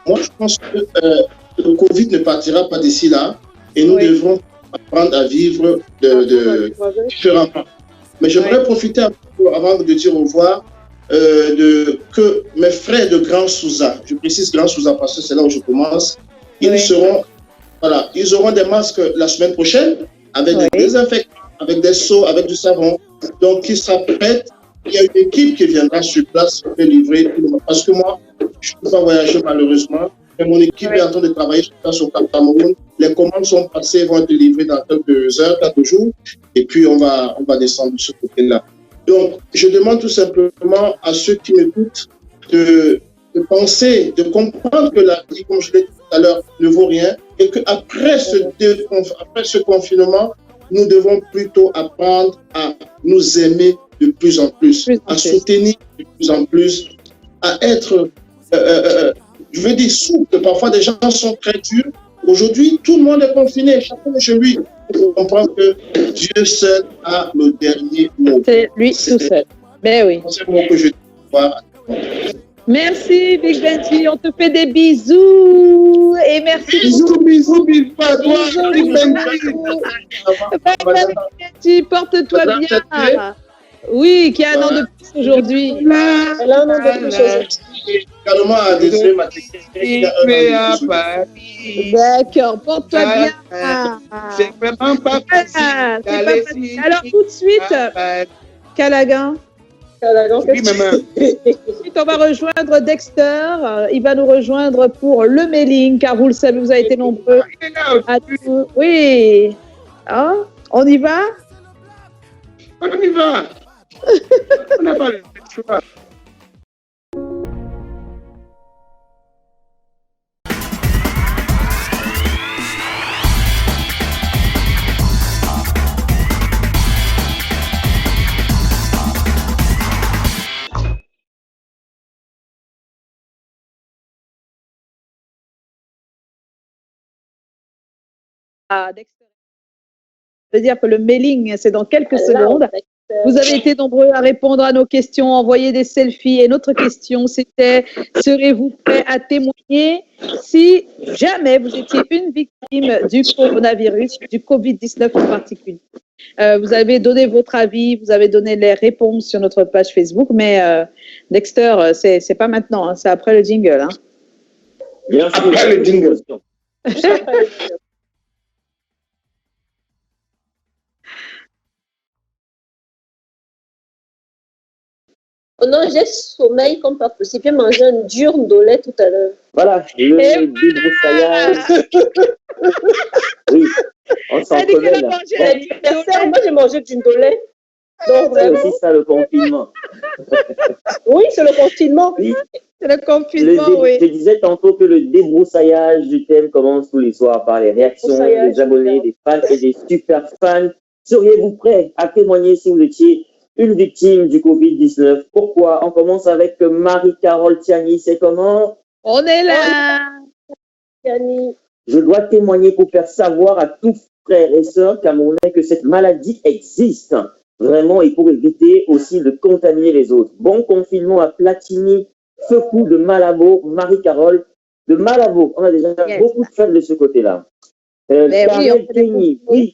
Moi, je pense que le Covid ne partira pas d'ici là et nous devrons apprendre à vivre différemment. Mais j'aimerais profiter un peu, avant de dire au revoir, que mes frères de Grand Souza, je précise Grand Souza parce que c'est là où je commence, ils auront des masques la semaine prochaine avec des désinfectants, avec des seaux, avec du savon. Donc, ils s'apprêtent. Il y a une équipe qui viendra sur place pour les livrer. Parce que moi, je ne peux pas voyager malheureusement. Mais mon équipe est en train de travailler sur place au Cameroun. Les commandes sont passées, vont être livrées dans quelques heures, quelques jours. Et puis, on va descendre de ce côté-là. Donc, je demande tout simplement à ceux qui m'écoutent de penser, de comprendre que la vie, comme je l'ai dit tout à l'heure, ne vaut rien. Et qu'après ce confinement, nous devons plutôt apprendre à nous aimer de plus en plus, à soutenir de plus en plus, à être, je veux dire, souple. Parfois, des gens sont très durs. Aujourd'hui, tout le monde est confiné, chacun est chez lui. Il faut comprendre que Dieu seul a le dernier mot. C'est lui tout seul. Ben oui. C'est le mot que je dois. Merci, Big Benji. On te fait des bisous. Et merci. Bisous à toi. Big Benji, porte-toi bien. Oui, qui a un an de plus aujourd'hui. Elle a un an de plus aujourd'hui. Également à désolé, D'accord, porte-toi bien. C'est vraiment pas facile. Alors, tout de suite, Callaghan. Oui, maman. Ensuite, on va rejoindre Dexter. Il va nous rejoindre pour le mailing, car vous le savez, vous avez été nombreux à tout. Oui. Hein? On y va? On y va. On n'a pas le choix. Dexter. Je veux dire que le mailing, c'est dans quelques secondes. Vous avez été nombreux à répondre à nos questions, envoyer des selfies. Et notre question, c'était: serez-vous prêt à témoigner si jamais vous étiez une victime du coronavirus, du Covid-19 en particulier? Vous avez donné votre avis, vous avez donné les réponses sur notre page Facebook, mais Dexter, c'est pas maintenant, hein, c'est après le jingle. Hein. Bien sûr, après le jingle. Oh non, j'ai sommeil comme pas possible. J'ai mangé un dur ndolé tout à l'heure. Voilà, le débroussaillage. Oui, on s'en connaît là. Moi, j'ai mangé du ndolé. Donc, c'est aussi ça le confinement. Oui, c'est le confinement. Oui. C'est le confinement, oui. Je disais tantôt que le débroussaillage du thème commence tous les soirs par les réactions des abonnés, des fans et des super fans. Seriez-vous prêts à témoigner si vous étiez une victime du Covid-19? Pourquoi? On commence avec Marie-Carole Tiani. C'est comment? On est là. Tiani. Je dois témoigner pour faire savoir à tous frères et sœurs camerounais que cette maladie existe. Vraiment, et pour éviter aussi de contaminer les autres. Bon confinement à Platini, Feucou de Malabo, Marie-Carole de Malabo. On a déjà beaucoup de fans de ce côté-là. Oui.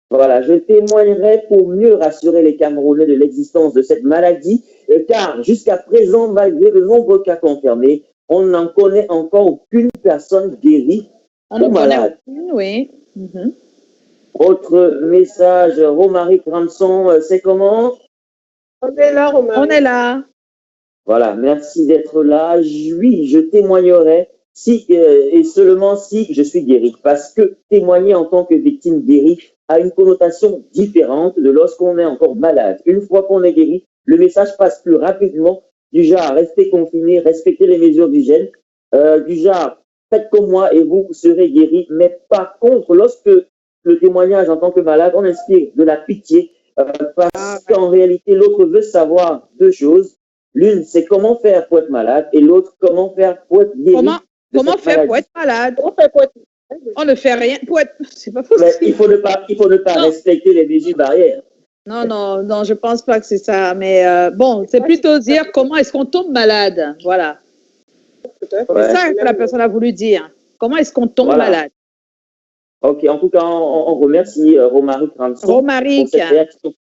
Voilà, je témoignerai pour mieux rassurer les Camerounais de l'existence de cette maladie, car jusqu'à présent, malgré de nombreux cas confirmés, on n'en connaît encore aucune personne guérie ou malade. Oui. Mm-hmm. Autre message, Romaric Ramson, c'est comment? On est là, Romaric. On est là. Voilà, merci d'être là. Oui, je témoignerai si et seulement si je suis guéri, parce que témoigner en tant que victime guérie a une connotation différente de lorsqu'on est encore malade. Une fois qu'on est guéri, le message passe plus rapidement, du genre rester confiné, respecter les mesures d'hygiène, du genre faites comme moi et vous serez guéris. Mais par contre, lorsque le témoignage en tant que malade, on inspire de la pitié, parce qu'en réalité, l'autre veut savoir deux choses. L'une, c'est comment faire pour être malade, et l'autre, comment faire pour être guéri. Comment faire pour être malade? On ne fait rien pour être... C'est pas possible. Mais il faut ne pas respecter les mesures barrières. Non, je pense pas que c'est ça. Mais bon, c'est plutôt dire comment est-ce qu'on tombe malade. Voilà. C'est ça que la personne a voulu dire. Comment est-ce qu'on tombe malade? Ok, en tout cas, on remercie Romaric Ramson Romaric. pour cette réaction.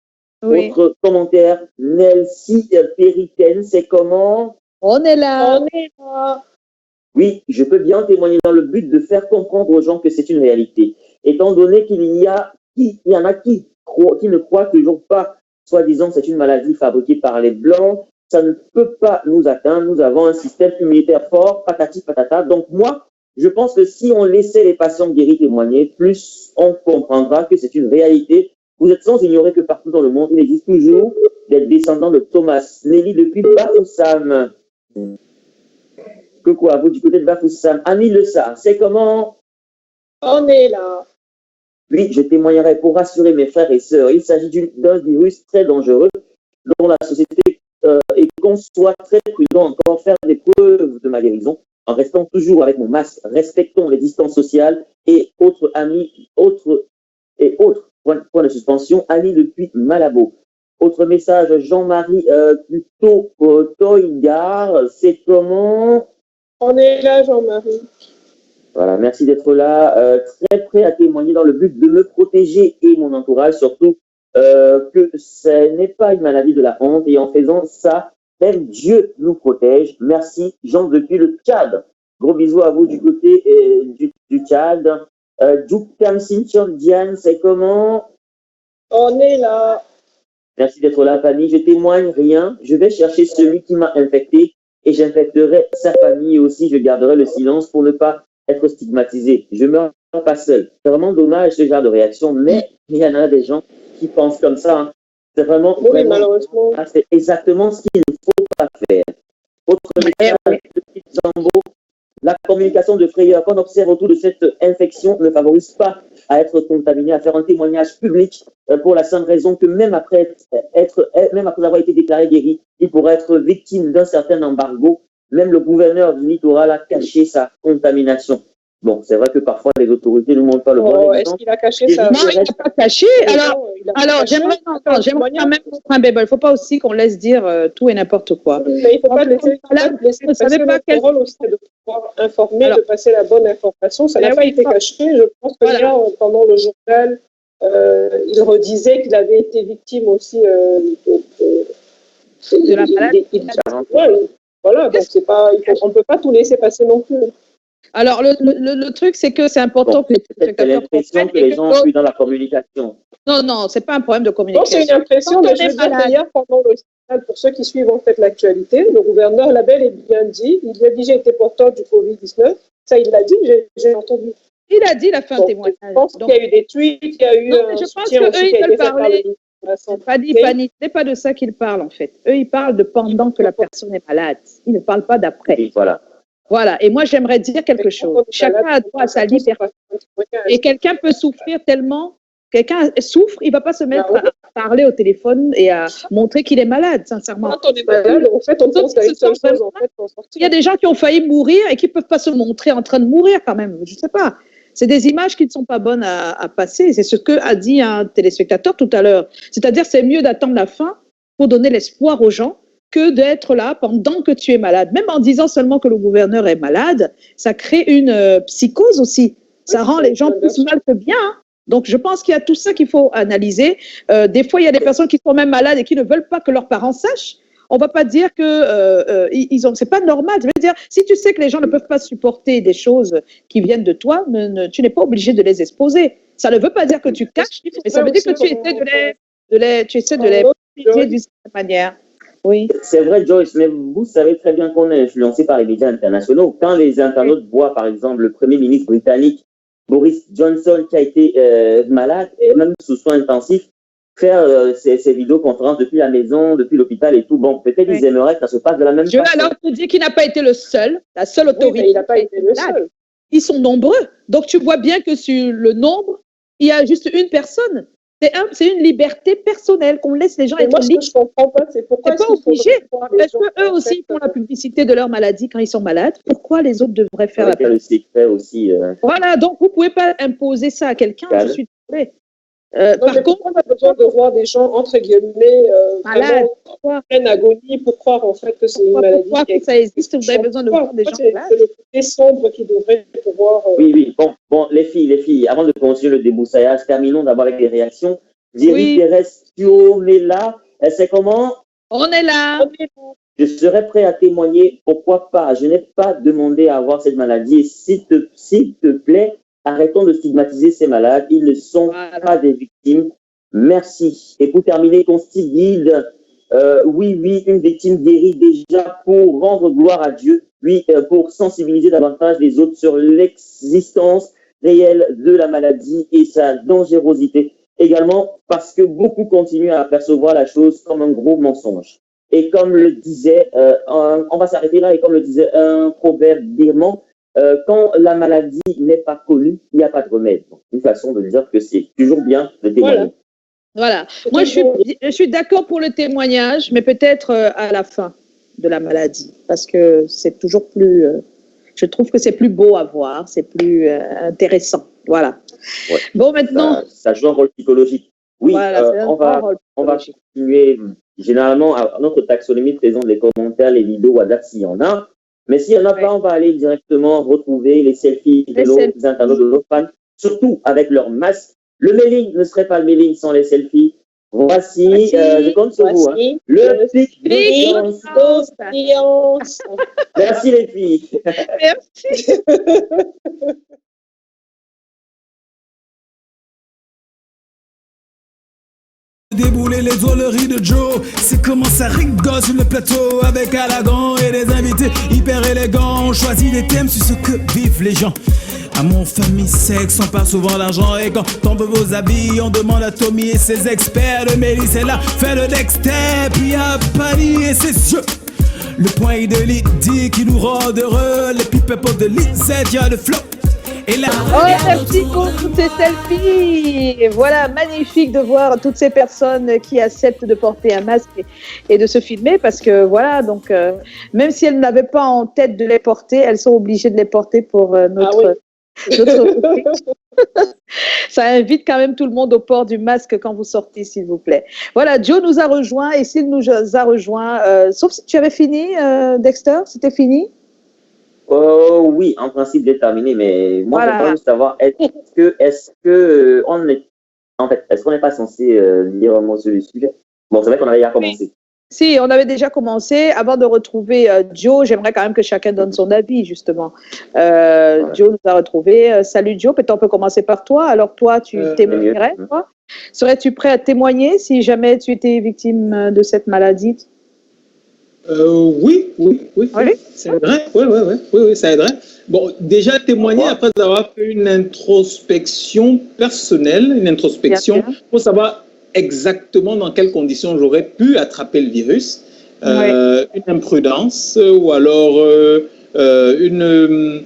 Oui. Autre commentaire, Nelsie Péritaine, c'est comment? On est là. Oui, je peux bien témoigner dans le but de faire comprendre aux gens que c'est une réalité. Étant donné qu'il y en a qui ne croient toujours pas, soi-disant c'est une maladie fabriquée par les Blancs, ça ne peut pas nous atteindre. Nous avons un système immunitaire fort, patati patata. Donc moi, je pense que si on laissait les patients guéris témoigner, plus on comprendra que c'est une réalité. Vous êtes sans ignorer que partout dans le monde, il existe toujours des descendants de Thomas. Nelly depuis Bafoussam. Coucou à vous du côté de Bafoussam. Annie Le Sar, c'est comment? On est là. Oui, je témoignerai pour rassurer mes frères et sœurs. Il s'agit d'un virus très dangereux dont la société et qu'on soit très prudent encore faire des preuves de ma guérison en restant toujours avec mon masque, respectons les distances sociales et autres amis, autres point de suspension, Annie depuis Malabo. Autre message, Jean-Marie plutôt Toygar, c'est comment? On est là, Jean-Marie. Voilà, merci d'être là, très prêt à témoigner dans le but de me protéger et mon entourage, surtout que ce n'est pas une maladie de la honte et en faisant ça, même Dieu nous protège. Merci, Jean depuis le Tchad. Gros bisous à vous du côté du Tchad. Djoukam Sintior Diane, c'est comment? On est là. Merci d'être là, famille. Je témoigne rien. Je vais chercher celui qui m'a infecté et j'infecterai sa famille aussi. Je garderai le silence pour ne pas être stigmatisé. Je ne meurs pas seul. C'est vraiment dommage ce genre de réaction, mais il y en a des gens qui pensent comme ça. Hein. C'est vraiment, oui, malheureusement. C'est exactement ce qu'il ne faut pas faire. Autre message de petit Jambo, la communication de frayeur qu'on observe autour de cette infection ne favorise pas à être contaminé, à faire un témoignage public pour la simple raison que même après avoir été déclaré guéri, il pourrait être victime d'un certain embargo. Même le gouverneur du littoral a caché sa contamination. Bon, c'est vrai que parfois les autorités ne montrent pas le bon exemple. Est-ce qu'il a caché ça? Non, il n'a pas caché. Alors j'aimerais quand même un bémol. Il ne faut pas aussi qu'on laisse dire tout et n'importe quoi. Mais il ne faut pas laisser passer notre rôle aussi de pouvoir informer, de passer la bonne information. Ça n'a pas été caché. Je pense que hier, pendant le journal, il redisait qu'il avait été victime aussi de la maladie. Voilà, donc on ne peut pas tout laisser passer non plus. Alors, le truc, c'est que c'est important que c'est l'impression que les gens suivent dans la communication. Non, c'est pas un problème de communication. Non, c'est une impression, mais je veux dire, hier, pendant le journal, pour ceux qui suivent en fait l'actualité, le gouverneur l'a bel et bien dit. Il a dit j'ai été porteur du Covid-19. Ça, il l'a dit, j'ai entendu. Il a dit, il a fait un témoignage. Je pense qu'il y a eu des tweets, il y a eu je pense qu'eux, ils veulent parler. C'est pas de ça qu'ils parlent, en fait. Eux, ils parlent de pendant que la personne est malade. Ils ne parlent pas d'après. Oui, voilà. Voilà, et moi j'aimerais dire quelque chose. Chacun a droit à sa liberté. Et quelqu'un peut souffrir tellement, quelqu'un souffre, il ne va pas se mettre à parler au téléphone et à montrer qu'il est malade, sincèrement. Quand on est malade, en fait, on pense à une seule chose, en fait, pour sortir. Il y a des gens qui ont failli mourir et qui ne peuvent pas se montrer en train de mourir quand même, je ne sais pas. C'est des images qui ne sont pas bonnes à passer. C'est ce que a dit un téléspectateur tout à l'heure. C'est-à-dire c'est mieux d'attendre la fin pour donner l'espoir aux gens que d'être là pendant que tu es malade. Même en disant seulement que le gouverneur est malade, ça crée une psychose aussi. Ça rend les gens plus mal que bien. Hein. Donc, je pense qu'il y a tout ça qu'il faut analyser. Des fois, il y a des personnes qui sont même malades et qui ne veulent pas que leurs parents sachent. On ne va pas dire que c'est pas normal. Je veux dire, si tu sais que les gens ne peuvent pas supporter des choses qui viennent de toi, tu n'es pas obligé de les exposer. Ça ne veut pas dire que tu caches, mais ça veut dire que tu essaies de les protéger d'une certaine manière. Oui. C'est vrai, Joyce, mais vous savez très bien qu'on est influencé par les médias internationaux. Quand les internautes voient, par exemple, le Premier ministre britannique, Boris Johnson, qui a été malade, et même sous soins intensifs, faire ces vidéoconférences depuis la maison, depuis l'hôpital et tout, bon, peut-être ils aimeraient que ça se passe de la même façon. Je vais alors te dire qu'il n'a pas été le seul, la seule autorité. Oui, il n'a pas été le seul. ils sont nombreux. Donc, tu vois bien que sur le nombre, il y a juste une personne. C'est une liberté personnelle qu'on laisse les gens être libres. Je comprends pas, c'est pourquoi pas obligé. Est-ce qu'eux aussi font la publicité de leur maladie quand ils sont malades? Pourquoi les autres devraient faire la publicité? Le secret aussi. Voilà, donc vous ne pouvez pas imposer ça à quelqu'un, je suis désolée. Par contre, on a besoin de voir des gens, entre guillemets, malades, en pleine agonie pour croire en fait que c'est une maladie. Pourquoi que ça existe? Vous avez besoin de voir des gens malades. C'est le côté sombre qui devrait pouvoir... Oui. Bon, les filles, avant de continuer le débroussaillage, terminons d'abord avec les réactions. Jerry Pérez, on est là. C'est comment? On est là. Je serais prêt à témoigner. Pourquoi pas? Je n'ai pas demandé à avoir cette maladie. S'il te plaît, arrêtons de stigmatiser ces malades. Ils ne sont pas des victimes. Merci. Et pour terminer, ton style guide, oui, une victime guérit déjà pour rendre gloire à Dieu. Oui, pour sensibiliser davantage les autres sur l'existence réelle de la maladie et sa dangerosité. Également parce que beaucoup continuent à percevoir la chose comme un gros mensonge. Et comme le disait, on va s'arrêter là, et comme le disait un proverbe birman, quand la maladie n'est pas connue, il n'y a pas de remède. Une façon de dire que c'est toujours bien de témoigner. Voilà. Moi, je suis d'accord pour le témoignage, mais peut-être à la fin de la maladie, parce que c'est toujours plus... je trouve que c'est plus beau à voir, c'est plus intéressant. Voilà. Ouais. Bon, maintenant... Ça joue un rôle psychologique. Oui, voilà, on va continuer. Généralement, notre taxonomie présente les commentaires, les vidéos, WhatsApp s'il y en a. Mais s'il n'y en a pas, on va aller directement retrouver les selfies de nos internautes, de nos fans, surtout avec leur masque. Le mailing ne serait pas le mailing sans les selfies. Voici, je compte sur vous. Hein. Le pic d'audience. Merci les filles. Merci. Débouler les drôleries de Joe, c'est comment ça rigole sur le plateau avec Alagon et des invités hyper élégants. On choisit des thèmes sur ce que vivent les gens. Amour, famille, sexe, on parle souvent d'argent. Et quand on veut vos habits, on demande à Tommy et ses experts. Le Mélisse est là, fait le Dexter, puis à Paris et ses yeux. Le point de Lydie qui nous rend heureux. Les pipes de Lisette, y'a le flow. Et là, merci pour toutes ces selfies. Voilà, magnifique de voir toutes ces personnes qui acceptent de porter un masque et de se filmer, parce que voilà, donc même si elles n'avaient pas en tête de les porter, elles sont obligées de les porter pour notre Ça invite quand même tout le monde au port du masque quand vous sortez, s'il vous plaît. Voilà, Joe nous a rejoint, et s'il nous a rejoint, sauf si tu avais fini, Dexter, c'était fini? Oui, en principe, j'ai terminé, mais moi, je veux savoir, est-ce qu'on n'est pas censé dire un mot sur le sujet? Bon, c'est vrai qu'on avait déjà commencé. Si, on avait déjà commencé. Avant de retrouver Joe, j'aimerais quand même que chacun donne son avis, justement. Joe nous a retrouvés. Salut Joe, peut-être on peut commencer par toi. Alors toi, tu témoignerais, toi? Serais-tu prêt à témoigner si jamais tu étais victime de cette maladie? Oui, ça aiderait. Oui, ça aiderait. Bon, déjà témoigner après avoir fait une introspection personnelle, pour savoir exactement dans quelles conditions j'aurais pu attraper le virus, une imprudence ou alors une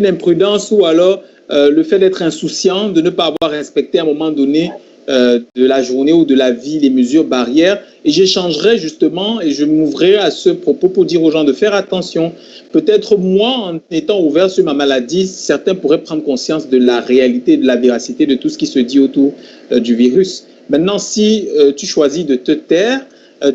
imprudence ou alors le fait d'être insouciant, de ne pas avoir respecté à un moment donné de la journée ou de la vie les mesures barrières, et j'échangerai justement et je m'ouvrirai à ce propos pour dire aux gens de faire attention. Peut-être moi, en étant ouvert sur ma maladie, certains pourraient prendre conscience de la réalité, de la véracité de tout ce qui se dit autour du virus. Maintenant, si tu choisis de te taire,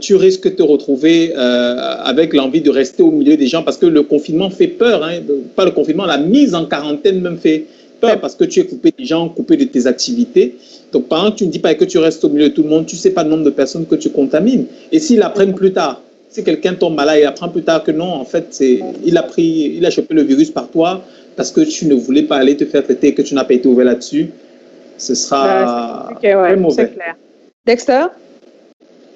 tu risques de te retrouver avec l'envie de rester au milieu des gens, parce que le confinement fait peur, hein, pas le confinement, la mise en quarantaine même fait peur, parce que tu es coupé des gens, coupé de tes activités. Donc, par exemple, tu ne dis pas que tu restes au milieu de tout le monde, tu ne sais pas le nombre de personnes que tu contamines. Et s'ils apprennent plus tard, si quelqu'un tombe malade, il apprend plus tard que non, en fait, il a chopé le virus par toi parce que tu ne voulais pas aller te faire traiter et que tu n'as pas été ouvert là-dessus, ce sera très mauvais. C'est clair. Dexter?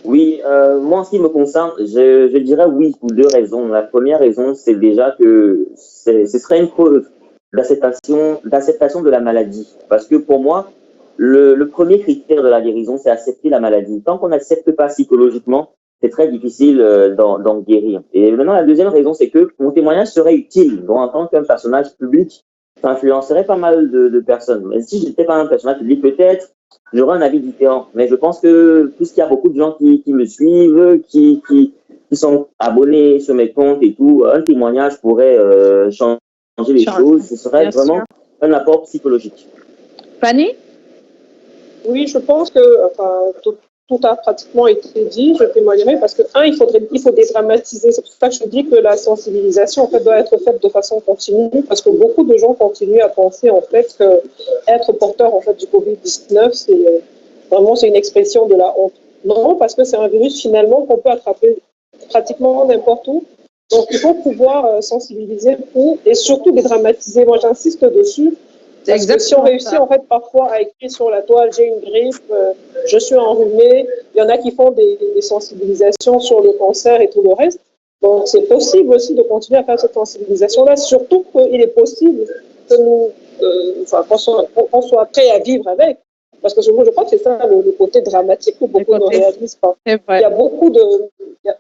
Oui, moi, en ce qui me concerne, je dirais oui pour deux raisons. La première raison, c'est déjà que ce serait une preuve d'acceptation de la maladie. Parce que pour moi, le premier critère de la guérison, c'est accepter la maladie. Tant qu'on n'accepte pas psychologiquement, c'est très difficile d'en guérir. Et maintenant, la deuxième raison, c'est que mon témoignage serait utile. Donc, en tant qu'un personnage public, ça influencerait pas mal de personnes. Mais si je n'étais pas un personnage public, peut-être, j'aurais un avis différent. Mais je pense que puisqu'il y a beaucoup de gens qui me suivent, qui sont abonnés sur mes comptes et tout, un témoignage pourrait changer les choses. Ce serait vraiment un apport psychologique. Fanny? Oui, je pense que tout a pratiquement été dit. Je témoignerai parce que, il faut dédramatiser. C'est pour ça que je dis que la sensibilisation, en fait, doit être faite de façon continue parce que beaucoup de gens continuent à penser, en fait, qu'être porteur, en fait, du Covid-19, c'est une expression de la honte. Non, parce que c'est un virus, finalement, qu'on peut attraper pratiquement n'importe où. Donc, il faut pouvoir sensibiliser et surtout dédramatiser. Moi, j'insiste dessus. Parce que si on réussit, en fait, parfois à écrire sur la toile, j'ai une grippe, je suis enrhumée, il y en a qui font des sensibilisations sur le cancer et tout le reste. Donc, c'est possible aussi de continuer à faire cette sensibilisation-là, surtout qu'il est possible que qu'on soit prêt à vivre avec. Parce que je crois que c'est ça le côté dramatique que beaucoup ne réalisent pas. Il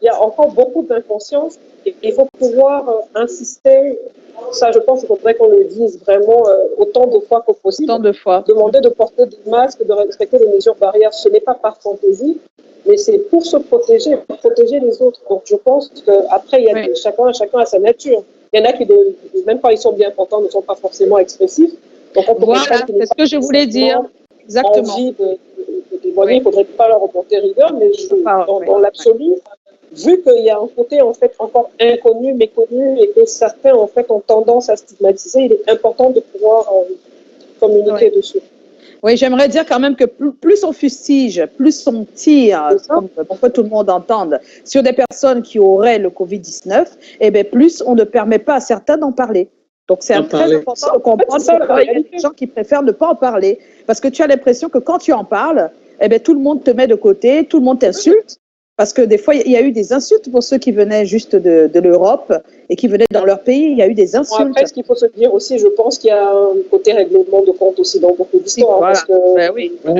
y a encore beaucoup d'inconscience et il faut pouvoir insister. Ça, je pense qu'il faudrait qu'on le dise vraiment autant de fois que possible. Autant de fois. Demander de porter des masques, de respecter les mesures barrières, ce n'est pas par fantaisie, mais c'est pour se protéger, pour protéger les autres. Donc, je pense qu'après, chacun a sa nature. Il y en a qui, même quand ils sont bien portants, ne sont pas forcément expressifs. Donc, voilà, c'est ce que je voulais dire. Exactement. Envie de témoigner, il ne faudrait pas leur reporter rigueur, mais dans l'absolu, vu qu'il y a un côté en fait encore inconnu, méconnu, et que certains en fait ont tendance à stigmatiser, il est important de pouvoir communiquer dessus. Oui, j'aimerais dire quand même que plus on fustige, plus on tire, pour que tout le monde entende, sur des personnes qui auraient le Covid-19, et bien plus on ne permet pas à certains d'en parler. Donc, c'est très important de comprendre qu'il y a des gens qui préfèrent ne pas en parler. Parce que tu as l'impression que quand tu en parles, eh bien, tout le monde te met de côté, tout le monde t'insulte. Parce que des fois, il y a eu des insultes pour ceux qui venaient juste de l'Europe et qui venaient dans leur pays. Il y a eu des insultes. Après, ce qu'il faut se dire aussi, je pense qu'il y a un côté règlement de compte aussi dans beaucoup d'histoires. Voilà. Parce que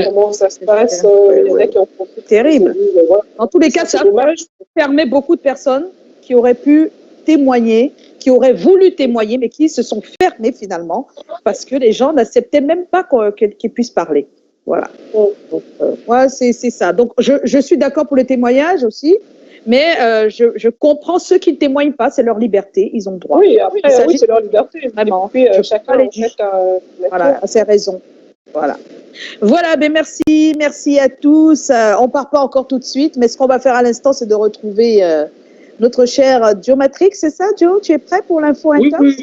comment ça se passe, il y en a qui en profitent. C'est terrible. Voilà. Dans tous les cas, ça permet beaucoup de personnes qui auraient pu témoigner, qui auraient voulu témoigner, mais qui se sont fermés finalement parce que les gens n'acceptaient même pas qu'ils puissent parler. Voilà. Donc, c'est ça. Donc, je suis d'accord pour le témoignage aussi, mais je comprends ceux qui ne témoignent pas, c'est leur liberté, ils ont le droit. Oui, après, c'est leur liberté. Vraiment. Et puis, chacun a ses raisons. Voilà. Voilà, ben merci à tous. On part pas encore tout de suite, mais ce qu'on va faire à l'instant, c'est de retrouver notre cher Joe Matrix, c'est ça, Joe? Tu es prêt pour l'info intense?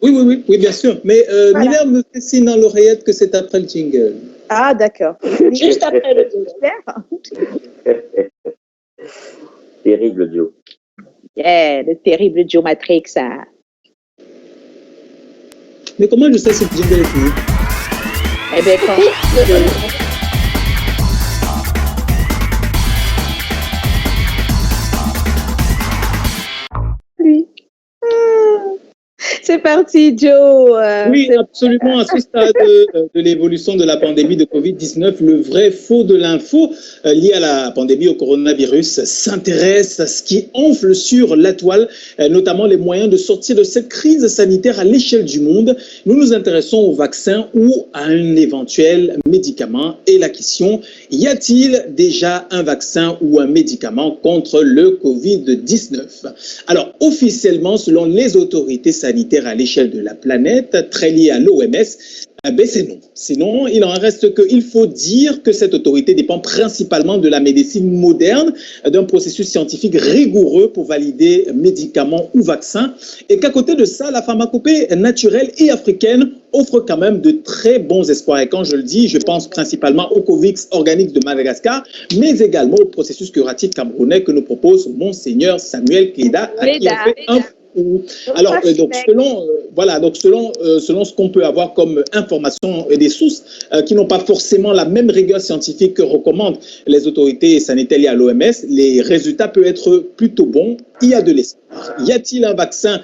Oui, bien sûr. Mais Miller me fait signe dans l'oreillette que c'est après le jingle. Ah, d'accord. Juste après le jingle. Terrible Joe. Yeah, le terrible Joe Matrix. Mais comment je sais si le jingle est fini? Eh bien, quand... C'est parti, Joe. Oui, absolument. À ce stade de l'évolution de la pandémie de Covid-19, le vrai faux de l'info lié à la pandémie au coronavirus s'intéresse à ce qui enfle sur la toile, notamment les moyens de sortir de cette crise sanitaire à l'échelle du monde. Nous nous intéressons au vaccin ou à un éventuel médicament. Et la question, y a-t-il déjà un vaccin ou un médicament contre le Covid-19? Alors, officiellement, selon les autorités sanitaires à l'échelle de la planète, très liée à l'OMS, ben c'est non. Sinon, il en reste qu'il faut dire que cette autorité dépend principalement de la médecine moderne, d'un processus scientifique rigoureux pour valider médicaments ou vaccins, et qu'à côté de ça, la pharmacopée naturelle et africaine offre quand même de très bons espoirs. Et quand je le dis, je pense principalement au Covix organique de Madagascar, mais également au processus curatif camerounais que nous propose Monseigneur Samuel Keïda, à qui on fait un... Alors, donc selon ce qu'on peut avoir comme information et des sources qui n'ont pas forcément la même rigueur scientifique que recommandent les autorités sanitaires liées à l'OMS, les résultats peuvent être plutôt bons. Il y a de l'espoir. Y a-t-il un vaccin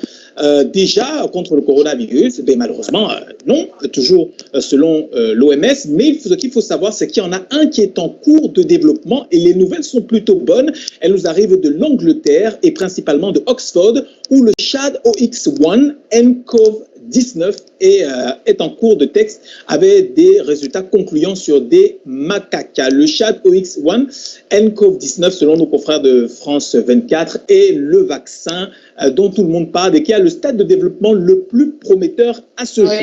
déjà contre le coronavirus? Ben, malheureusement, non, toujours selon l'OMS. Mais ce qu'il faut savoir, c'est qu'il y en a un qui est en cours de développement et les nouvelles sont plutôt bonnes. Elles nous arrivent de l'Angleterre et principalement de Oxford, où le Chad OX1 nCoV 19 est en cours de texte avec des résultats concluants sur des macaques. Le Chad OX1 nCoV 19, selon nos confrères de France 24, est le vaccin dont tout le monde parle et qui a le stade de développement le plus prometteur à ce jour.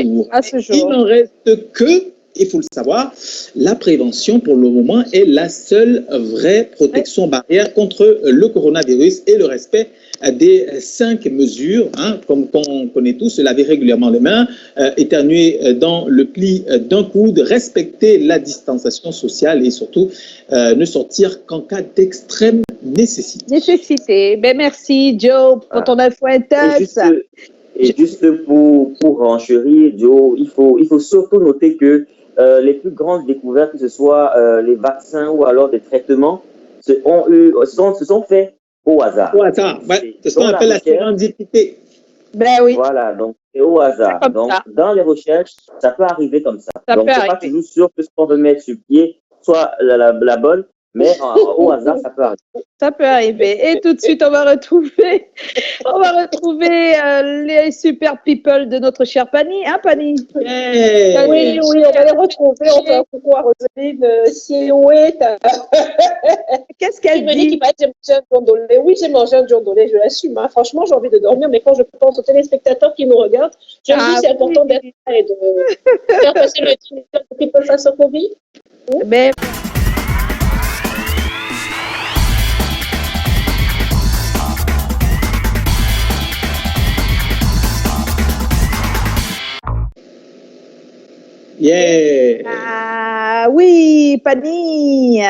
Il n'en reste que, il faut le savoir, la prévention pour le moment est la seule vraie protection barrière contre le coronavirus et le respect des 5 mesures, comme on connaît tous, se laver régulièrement les mains, éternuer dans le pli d'un coude, respecter la distanciation sociale et surtout ne sortir qu'en cas d'extrême nécessité. Ben merci Joe pour ton info intense. Et juste pour enchérir, Joe, il faut surtout noter que les plus grandes découvertes, que ce soit les vaccins ou alors des traitements, se sont faits au hasard. Au hasard, ouais. C'est ce qu'on appelle la sérendipité. Ben oui. Voilà, donc c'est au hasard. Donc, dans les recherches, ça peut arriver comme ça. Donc, c'est pas toujours sûr que ce qu'on veut mettre sur pied soit la bonne, mais au hasard, ça peut arriver. Ça peut arriver. Et tout de suite, on va retrouver les super people de notre chère Pani. Hein, Pani? Yeah. Oui, on va les retrouver. On fait un coucou à Roselyne Siouet. Qu'est-ce qu'elle dit? J'ai mangé un djondolé. Oui, j'ai mangé un djondolé, je l'assume. Franchement, j'ai envie de dormir, mais quand je pense aux téléspectateurs qui nous regardent, je me dis c'est important d'être là et de faire passer le truc de people face au Covid. Mais... Yeah. Ah oui, Pani.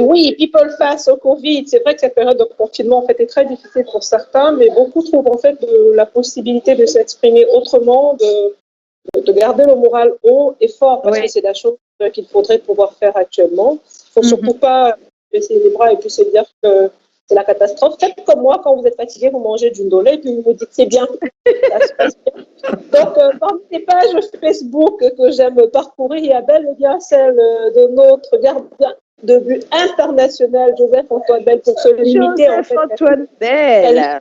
Oui, people face au Covid. C'est vrai que cette période de confinement en fait est très difficile pour certains, mais beaucoup trouvent en fait la possibilité de s'exprimer autrement, de garder le moral haut et fort, parce que c'est la chose qu'il faudrait pouvoir faire actuellement. Il ne faut surtout pas baisser les bras et puis se dire que c'est la catastrophe. Faites comme moi, quand vous êtes fatigué, vous mangez du ndolé et puis vous vous dites c'est bien. Ça se passe bien. Donc, parmi les pages Facebook que j'aime parcourir, il y a bel et bien celle de notre gardien de but international, Joseph-Antoine Bell, pour se limiter en fait. Joseph-Antoine Bell.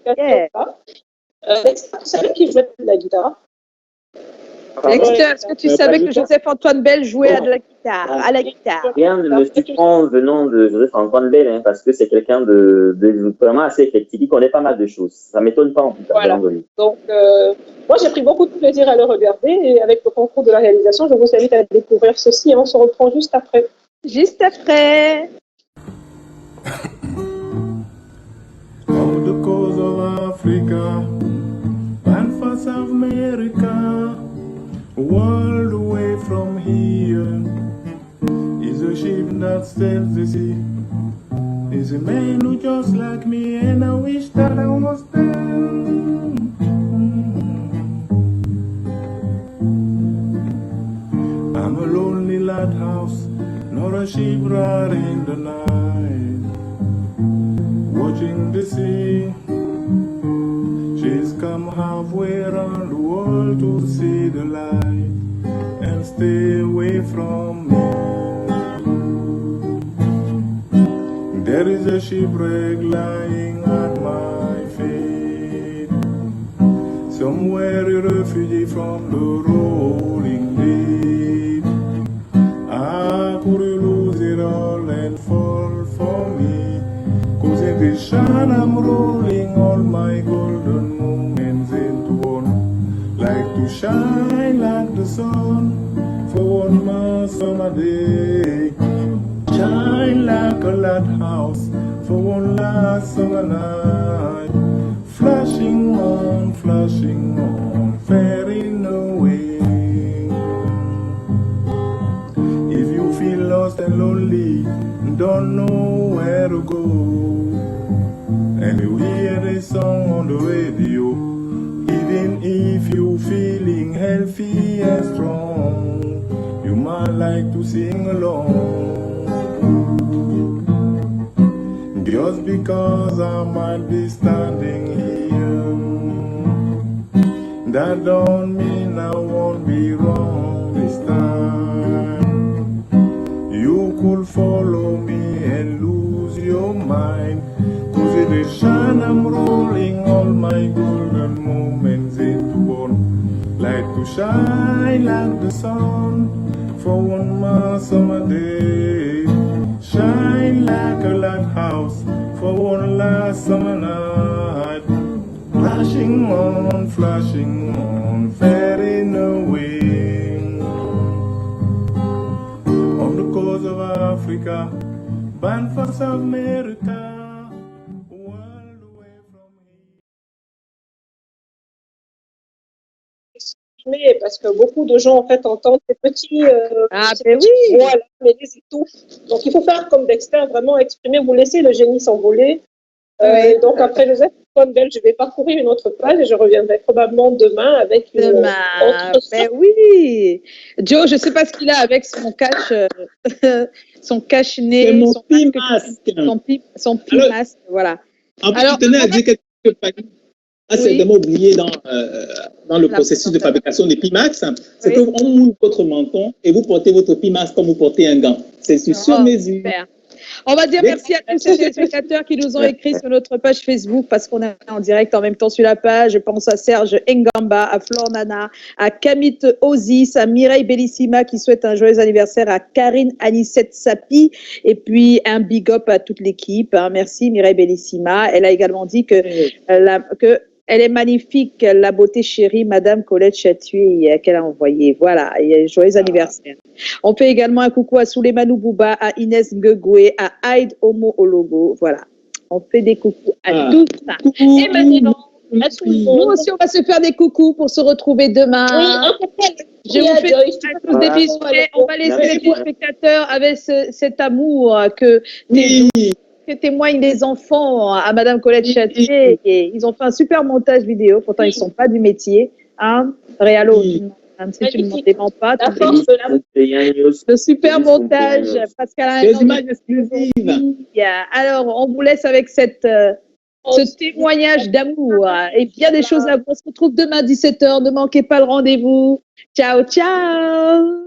Vous savez qui jouait de la guitare? Est-ce que tu savais que Joseph-Antoine Bell jouait à la guitare? Rien ne me surprend venant de Joseph-Antoine Bell, parce que c'est quelqu'un de vraiment assez éclectique, il connaît pas mal de choses. Ça ne m'étonne pas en tout cas. Voilà. Donc, moi j'ai pris beaucoup de plaisir à le regarder et avec le concours de la réalisation, je vous invite à découvrir ceci et on se reprend juste après. Juste après. Of the coast of Africa and for South America, a world away from here is a ship that sails the sea. Is a man who just like me, and I wish that I was them. I'm a lonely lighthouse, not a ship riding the night, watching the sea. She's come halfway around the world to see the light and stay away from me. There is a shipwreck lying at my feet, somewhere a refugee from the rolling deep. I could lose it all and fall for me, 'cause in this shine I'm rolling all my golden moments into one, like to shine like the sun for one more summer day, shine like a lighthouse for one last summer night, flashing on, fading away. If you feel lost and lonely, don't know where to go, and you hear this song on the radio, even if you feeling healthy and strong, you might like to sing along. Just because I might be standing here, That don't mean I won't be wrong this time. You could follow me and lose your mind. Cause it is shine I'm rolling all my golden moments into one. Light to shine like the sun for one more summer day. Shine like a lighthouse for one last summer night. Flashing on, fading away. On the coast of Africa, bound for South America. World away from here. Parce que beaucoup de gens en fait entendent ces petits, oui. voix là, mais les étouffent. Donc il faut faire comme Dexter, vraiment exprimer, vous laissez le génie s'envoler. Oui. Donc après Joseph Campbell, je vais parcourir une autre page et je reviendrai probablement demain avec une autre. Ben oui. Joe, je ne sais pas ce qu'il a avec son son cache-nez, son petit masque. Son petit masque, voilà. En fait, je tenais à dire quelque chose que a certainement oublié dans le processus de fabrication des Pimax, c'est qu'on moule votre menton et vous portez votre Pimax comme vous portez un gant. C'est sur mesure. Super. On va dire merci à tous ces spectateurs qui nous ont écrit sur notre page Facebook parce qu'on est en direct en même temps sur la page. Je pense à Serge Ngamba, à Flor Nana, à Kamit Ozis, à Mireille Bellissima qui souhaite un joyeux anniversaire, à Karine Anissette Sapi et puis un big up à toute l'équipe. Merci Mireille Bellissima. Elle a également dit que elle est magnifique, la beauté chérie, Madame Colette Chatuy, qu'elle a envoyé. Voilà, et joyeux anniversaire. On fait également un coucou à Souleymane Bouba, à Inès Ngegoué, à Aïd Omo Ologo. Voilà, on fait des coucous à tous. Et maintenant, nous aussi, on va se faire des coucous pour se retrouver demain. Je vous fais tous des bisous. On va laisser les spectateurs avec cet amour que témoignent les enfants à Madame Colette Châtier. Et ils ont fait un super montage vidéo. Pourtant, ils ne sont pas du métier. Hein, Réalo, même si tu ne m'en déments pas. Le super montage. Pascal, des images exclusives. Alors, on vous laisse avec ce témoignage d'amour et bien des choses à voir. On se retrouve demain à 17h. Ne manquez pas le rendez-vous. Ciao, ciao.